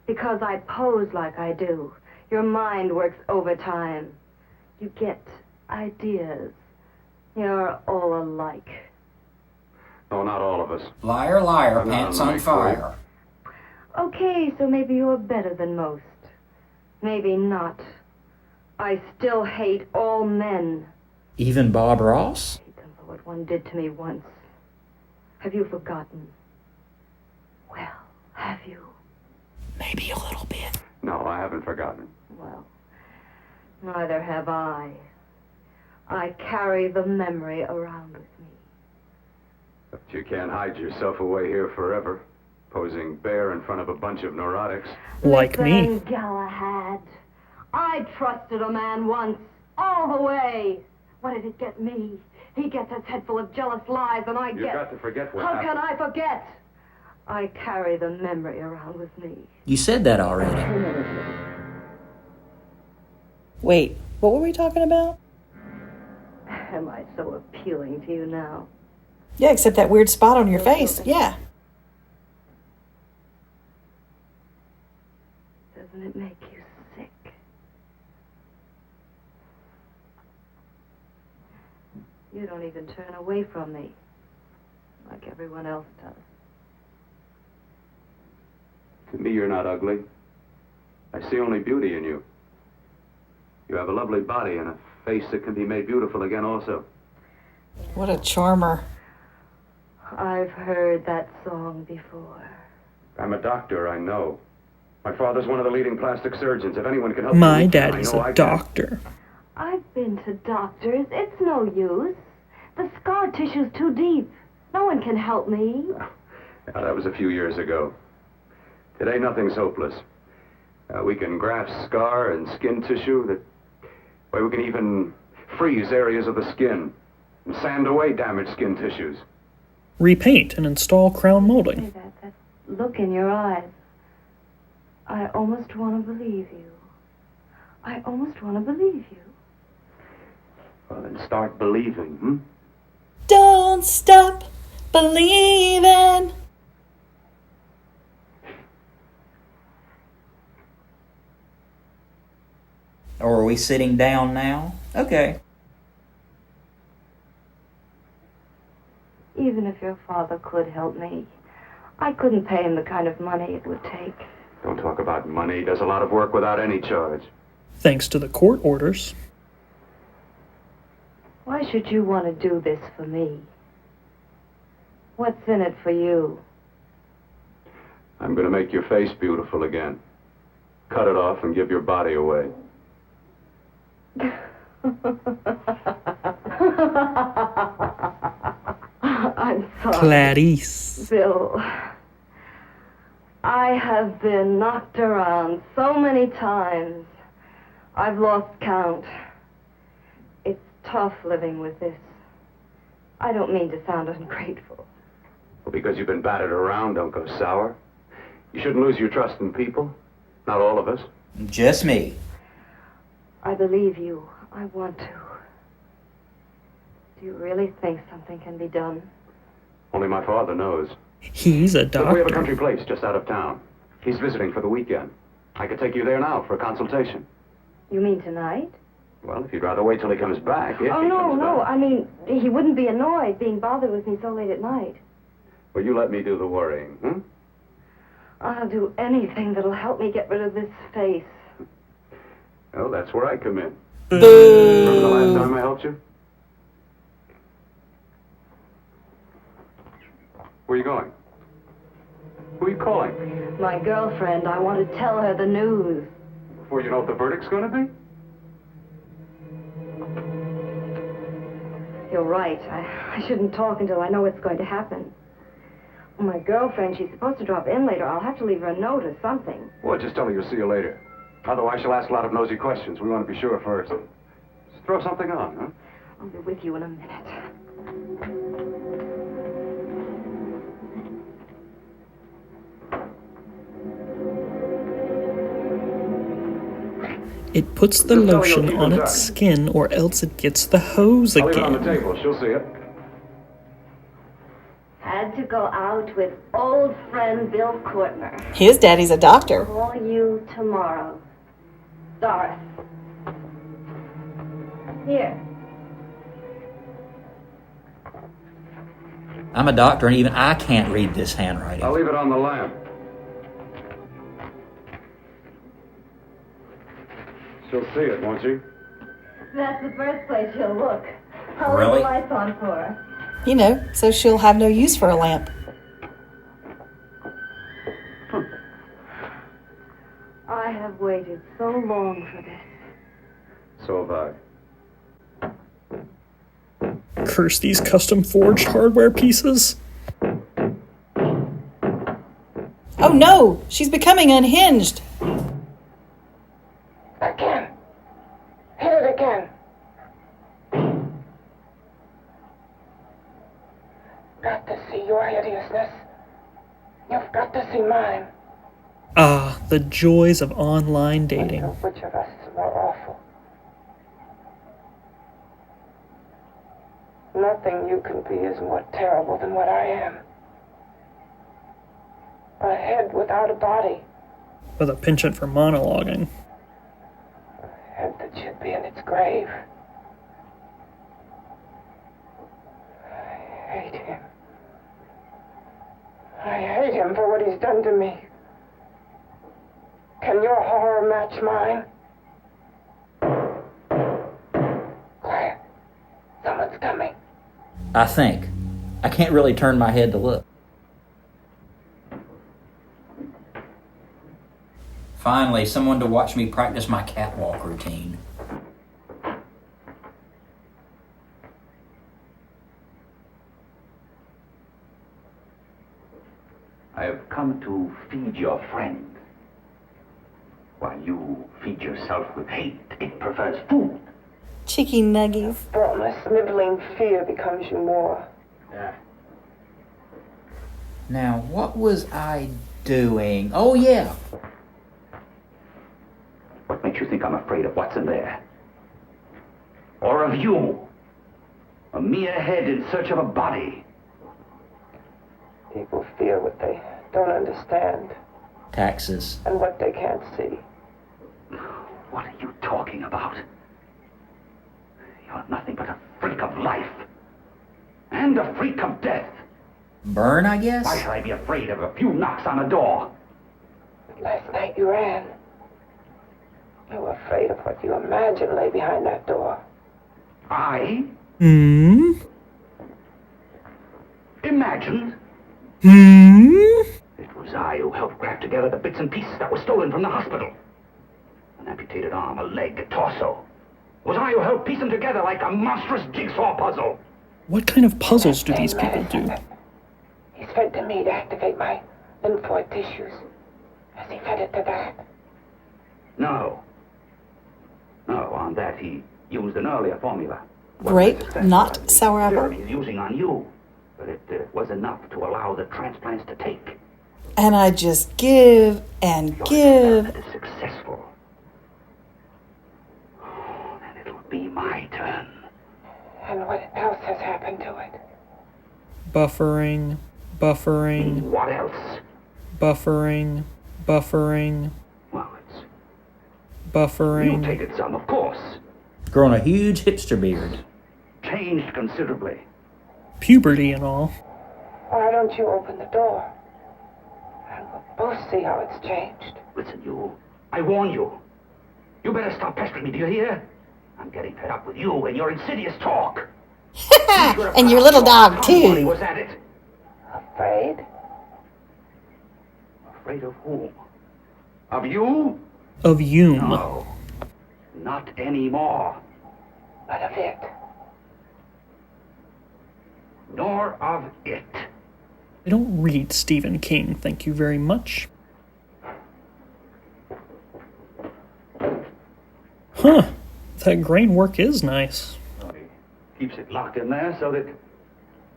Because I pose like I do. Your mind works overtime. You get ideas. You're all alike. Oh, not all of us. Liar, liar, I'm not pants on on the fire. Okay, so maybe you're better than most. Maybe not. I still hate all men. Even Bob Ross? Hate them for what one did to me once. Have you forgotten? Well, have you? Maybe a little bit. No, I haven't forgotten. Well, neither have I. I carry the memory around with me. But you can't hide yourself away here forever, posing bare in front of a bunch of neurotics. Like me. Listen, Galahad. I trusted a man once, all the way. What did it get me? He gets his head full of jealous lies, and I You've get... got to forget what How happened. can I forget? I carry the memory around with me. You said that already. Wait, what were we talking about? Am I so appealing to you now? Yeah, except that weird spot on your face. Yeah. Doesn't it make you sick? You don't even turn away from me, like everyone else does. To me, you're not ugly. I see only beauty in you. You have a lovely body and a face that can be made beautiful again also. What a charmer. I've heard that song before. I'm a doctor, I know. My father's one of the leading plastic surgeons. If anyone can help My you, daddy's I know I a can. doctor. I've been to doctors. It's no use. The scar tissue's too deep. No one can help me. Now, that was a few years ago. Today, nothing's hopeless. We can graft scar and skin tissue. We can even freeze areas of the skin and sand away damaged skin tissues. Repaint and install crown molding. That look in your eyes. I almost want to believe you. I almost want to believe you. Well, then start believing, Don't stop believing. Or are we sitting down now? Okay. Even if your father could help me, I couldn't pay him the kind of money it would take. Don't talk about money. He does a lot of work without any charge. Thanks to the court orders. Why should you want to do this for me? What's in it for you? I'm going to make your face beautiful again. Cut it off and give your body away. I'm sorry. Clarice. Bill, I have been knocked around so many times. I've lost count. It's tough living with this. I don't mean to sound ungrateful. Well, because you've been battered around, don't go sour. You shouldn't lose your trust in people. Not all of us. Just me. I believe you. I want to. Do you really think something can be done? Only my father knows. He's a Look, we have a doctor. country place just out of town. He's visiting for the weekend. I could take you there now for a consultation. You mean tonight? Well, if you'd rather wait till he comes back, if Oh, he no, comes no. back. I mean, he wouldn't be annoyed being bothered with me so late at night. Well, you let me do the worrying, I'll do anything that'll help me get rid of this face. Well, that's where I come in. Remember the last time I helped you? Where are you going? Who are you calling? My girlfriend, I want to tell her the news. Before you know what the verdict's going to be? You're right. I shouldn't talk until I know what's going to happen. My girlfriend, she's supposed to drop in later. I'll have to leave her a note or something. Well, just tell her you'll see you later. Otherwise, she'll ask a lot of nosy questions. We want to be sure first. Just throw something on, huh? I'll be with you in a minute. It puts the lotion on its skin or else it gets the hose I'll leave it on the again. table. She'll see it. Had to go out with old friend Bill Courtner. His daddy's a doctor. Call you tomorrow. Doris. Here. I'm a doctor, and even I can't read this handwriting. I'll leave it on the lamp. She'll see it, won't she? That's the first place she'll look. I'll leave Really? the lights on for her. You know, so she'll have no use for a lamp. I have waited so long for this. So have I. Curse these custom forged hardware pieces. Oh no! She's becoming unhinged! Again. Hit it again. Got to see your hideousness. You've got to see mine. Ah, the joys of online dating. Which of us is more awful? Nothing you can be is more terrible than what I am. A head without a body. With a penchant for monologuing. A head that should be in its grave. I hate him. I hate him for what he's done to me. Can your horror match mine? Quiet. Someone's coming. I think. I can't really turn my head to look. Finally, someone to watch me practice my catwalk routine. I have come to feed your friend. While you feed yourself with hate, it prefers food. Cheeky nuggies. Brought my sniveling fear becomes you more. Now, what was I doing? Oh, yeah. What makes you think I'm afraid of what's in there? Or of you? A mere head in search of a body. People fear what they don't understand Taxes. and what they can't see. What are you talking about? You're nothing but a freak of life. And a freak of death. Burn, I guess? Why should I be afraid of a few knocks on a door? Last night you ran. You were afraid of what you imagined lay behind that door. I? Imagined? It was I who helped craft together the bits and pieces that were stolen from the hospital. An amputated arm, a leg, a torso. It was I who helped piece them together like a monstrous jigsaw puzzle. What kind of puzzles do these people do? He's fed to me to activate my lymphoid tissues. Has he fed it to that? No. No, on that he used an earlier formula. Grape, not sour apple. He's using on you, but it was enough to allow the transplants to take. And I just give and give. If it is successful, then it'll be my turn. And what else has happened to it? Buffering. What else? Buffering. Well, it's... Buffering. Mutated some, of course. Grown a huge hipster beard. Changed considerably. Puberty and all. Why don't you open the door? And we'll both see how it's changed. Listen, you. I warn you. You better stop pestering me, do you hear? I'm getting fed up with you and your insidious talk. And your little dog, Somebody too. was at it. Afraid? Afraid of whom? Of you? Of Hume. No. Not anymore. But of it. nor of it. I don't read Stephen King, thank you very much. Huh, that grain work is nice. He keeps it locked in there so that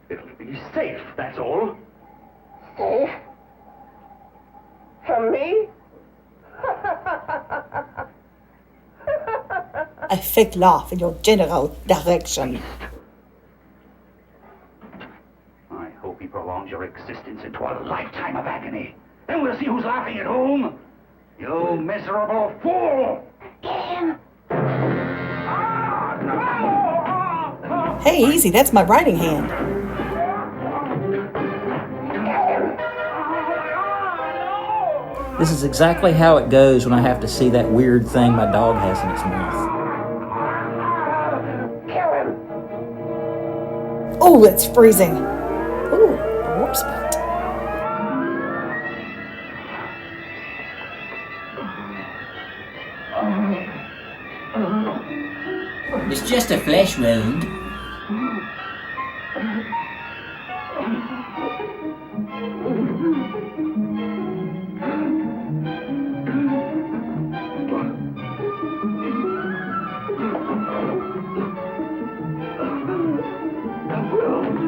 it'll be safe, that's all. Safe? From me? A fake laugh in your general direction. I hope he prolongs your existence into a lifetime of agony. Then we'll see who's laughing at whom. You miserable fool! Hey, easy, that's my writing hand. This is exactly how it goes when I have to see that weird thing my dog has in its mouth. Oh, it's freezing. Ooh, a warm spot. It's just a flesh wound.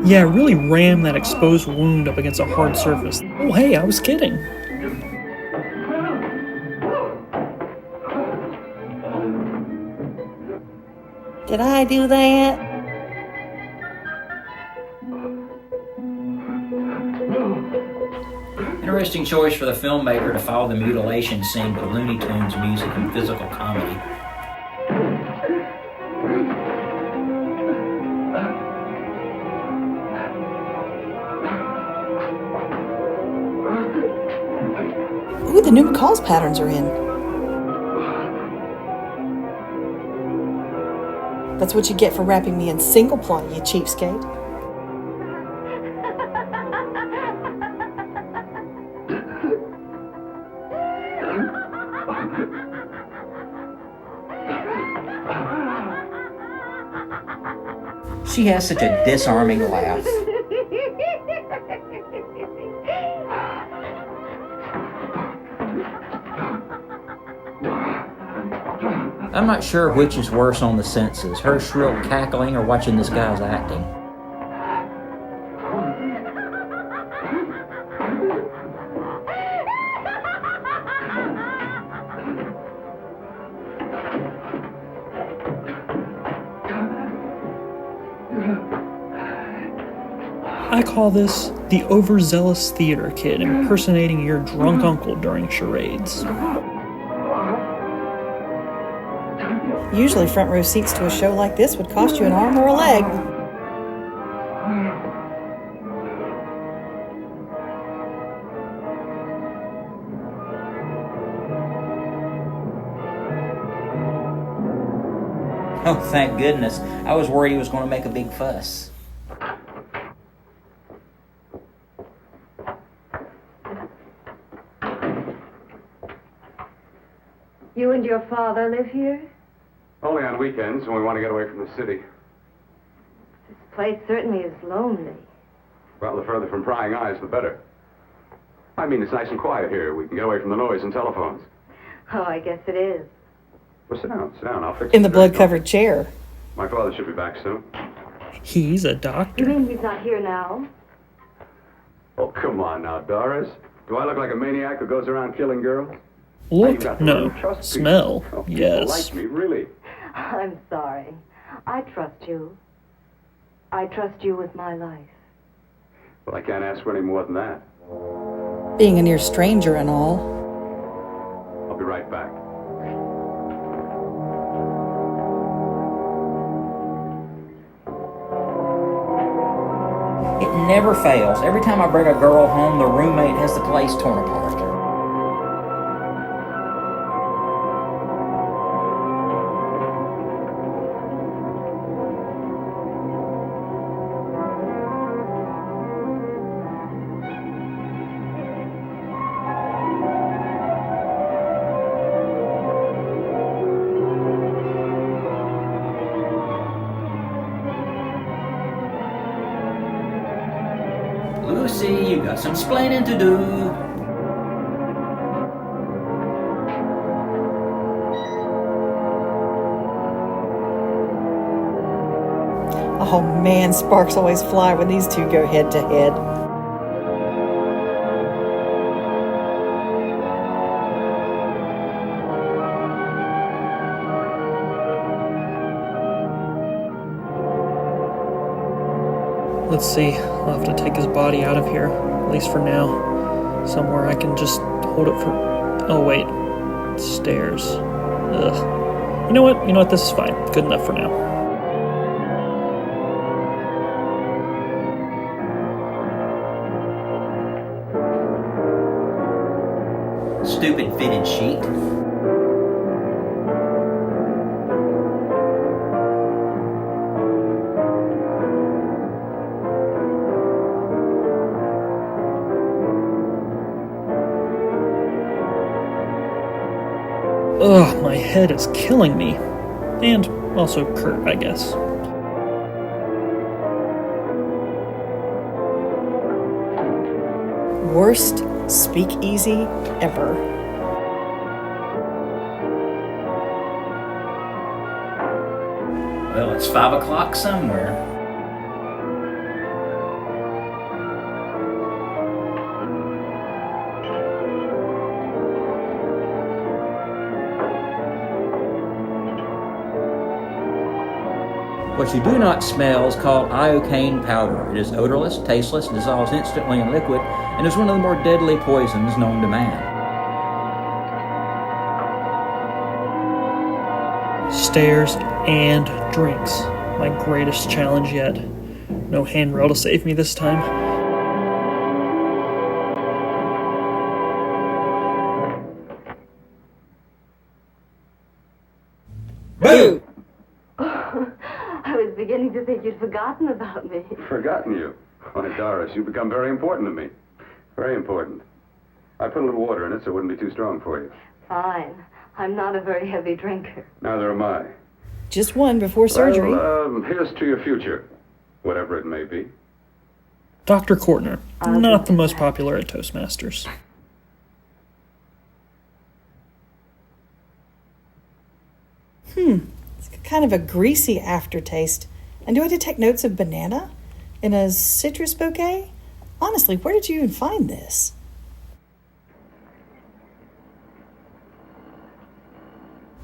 Yeah, really ram that exposed wound up against a hard surface. Oh, hey, I was kidding. Did I do that? Interesting choice for the filmmaker to follow the mutilation scene with Looney Tunes music and physical comedy. Ooh, the new McCall's patterns are in. That's what you get for wrapping me in single ply, you cheapskate. She has such a disarming laugh. I'm not sure which is worse on the senses, her shrill cackling or watching this guy's acting. I call this the overzealous theater kid impersonating your drunk uncle during charades. Usually front row seats to a show like this would cost you an arm or a leg. Oh, thank goodness. I was worried he was going to make a big fuss. You and your father live here? Only on weekends when we want to get away from the city. This place certainly is lonely. Well, the further from prying eyes, the better. I mean, it's nice and quiet here. We can get away from the noise and telephones. Oh, I guess it is. Well, sit down, sit down. I'll fix it. In the blood-covered chair. My father should be back soon. He's a doctor. You mean he's not here now? Oh, come on now, Doris. Do I look like a maniac who goes around killing girls? Look, no. Smell, oh, yes. Like me, really. I'm sorry. I trust you. I trust you with my life. Well, I can't ask for any more than that. Being a near stranger and all. I'll be right back. It never fails. Every time I bring a girl home, the roommate has the place torn apart. see you got some splaining to do. Oh man, sparks always fly when these two go head to head. Let's see, I'll have to take his body out of here, at least for now. Somewhere I can just hold it for... Oh wait, stairs. Ugh. You know what, this is fine. Good enough for now. Stupid fitted sheet. Ugh, my head is killing me. And also Kurt, I guess. Worst speakeasy ever. Well, it's 5 o'clock somewhere. What you do not smell is called iocane powder. It is odorless, tasteless, dissolves instantly in liquid, and is one of the more deadly poisons known to man. Stairs and drinks. My greatest challenge yet. No handrail to save me this time. Boo! I was beginning to think you'd forgotten about me. Forgotten you? Why, Doris, you've become very important to me. Very important. I put a little water in it so it wouldn't be too strong for you. Fine. I'm not a very heavy drinker. Neither am I. Just one before surgery. Well, here's to your future, whatever it may be. Dr. Kortner, not the most popular at Toastmasters. It's kind of a greasy aftertaste. And do I detect notes of banana in a citrus bouquet? Honestly, where did you even find this?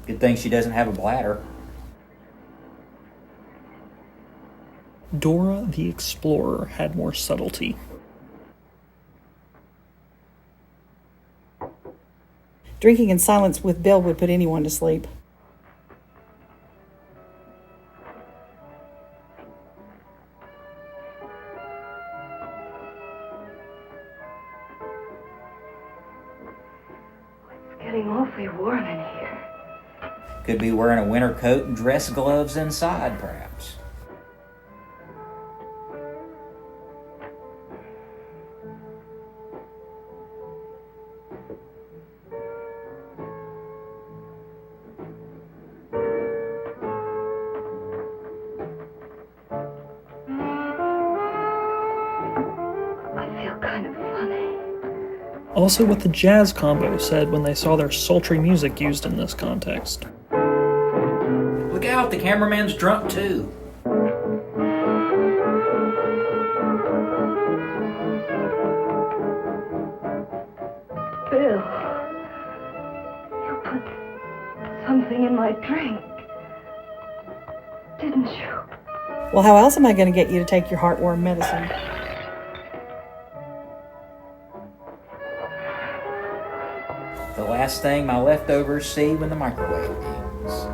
Good thing she doesn't have a bladder. Dora the Explorer had more subtlety. Drinking in silence with Bill would put anyone to sleep. It's getting awfully warm in here. Could be wearing a winter coat and dress gloves inside, perhaps. Also what the jazz combo said when they saw their sultry music used in this context. Look out, the cameraman's drunk too. Bill, you put something in my drink, didn't you? Well, how else am I going to get you to take your heartworm medicine? The last thing my leftovers see when the microwave dings.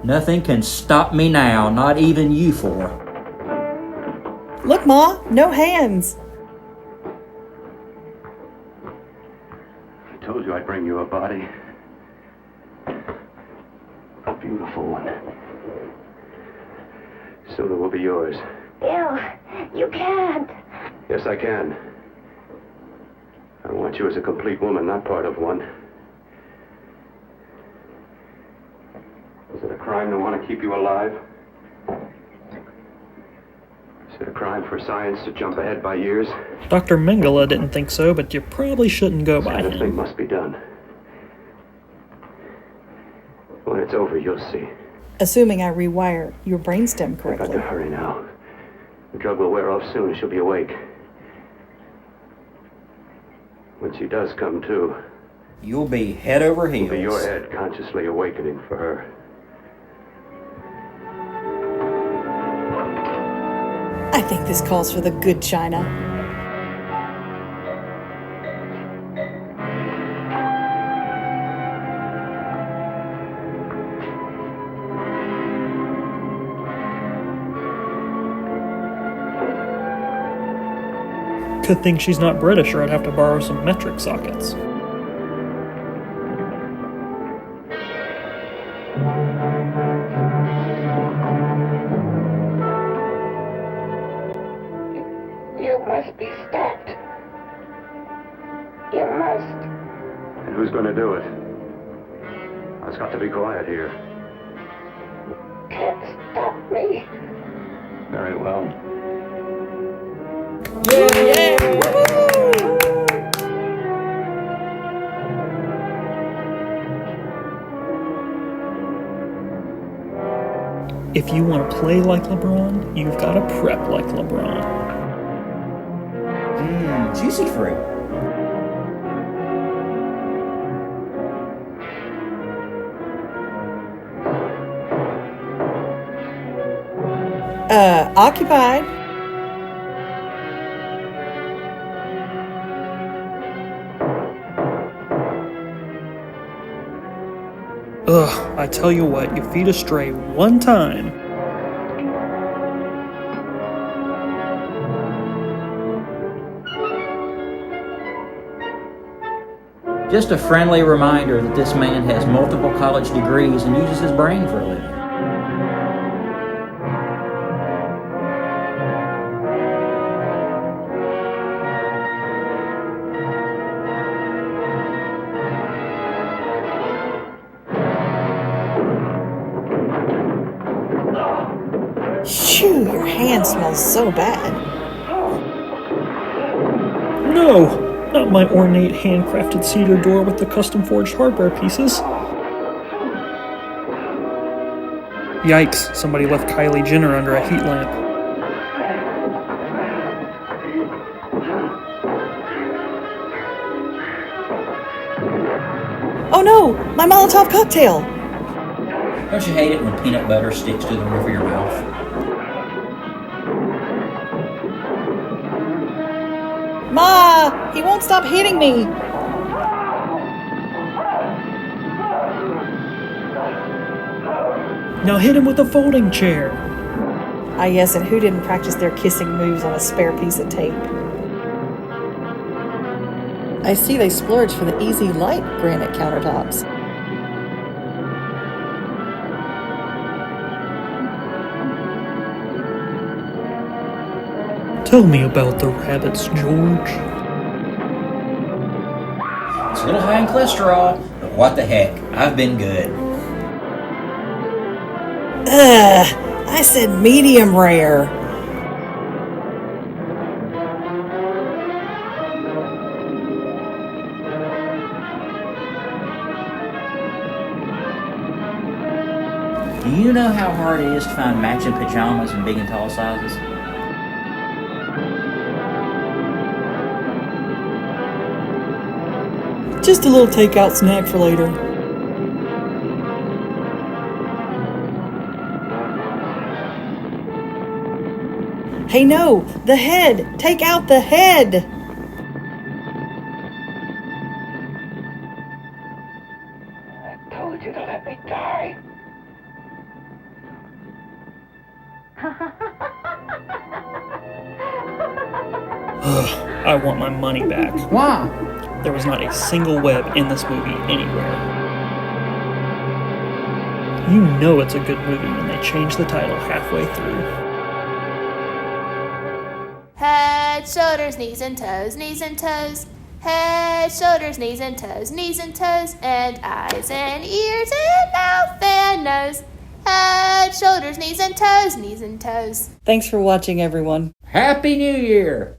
Nothing can stop me now, not even you four. Look, Ma, no hands. I told you I'd bring you a body. A beautiful one. Soon it will be yours. Bill, you can't. Yes, I can. And when want you as a complete woman, not part of one. Is it a crime to want to keep you alive? Is it a crime for science to jump ahead by years? Dr. Mengele didn't think so, but you probably shouldn't go by Something him. must be done. When it's over, you'll see. Assuming I rewire your brainstem I've got correctly. to hurry now. The drug will wear off soon. She'll be awake. When she does come to, You'll be head over it'll heels. be your head consciously awakening for her. I think this calls for the good china. Good thing she's not British, or I'd have to borrow some metric sockets. You must be stopped. You must. And who's going to do it? It's got to be quiet here. Can't stop me. Very well. If you want to play like LeBron, you've got to prep like LeBron. Juicy fruit. Occupied. Ugh, I tell you what, you feed a stray one time. Just a friendly reminder that this man has multiple college degrees and uses his brain for a living. Shoo, your hand smells so bad. No! Not my ornate handcrafted cedar door with the custom forged hardware pieces. Yikes, somebody left Kylie Jenner under a heat lamp. Oh no, my Molotov cocktail. Don't you hate it when peanut butter sticks to the roof of your mouth? Ma, he won't stop hitting me. Now hit him with a folding chair. Ah yes, and who didn't practice their kissing moves on a spare piece of tape? I see they splurged for the easy light granite countertops. Tell me about the rabbits, George. It's a little high in cholesterol, but what the heck, I've been good. Ugh, I said medium rare. Do you know how hard it is to find matching pajamas in big and tall sizes? Just a little takeout snack for later. Hey no, the head! Take out the head! I told you to let me die. Ugh, I want my money back. Why? There was not a single web in this movie anywhere. You know it's a good movie when they change the title halfway through. Head, shoulders, knees and toes, knees and toes. Head, shoulders, knees and toes, and eyes and ears and mouth and nose. Head, shoulders, knees and toes. Thanks for watching, everyone. Happy New Year!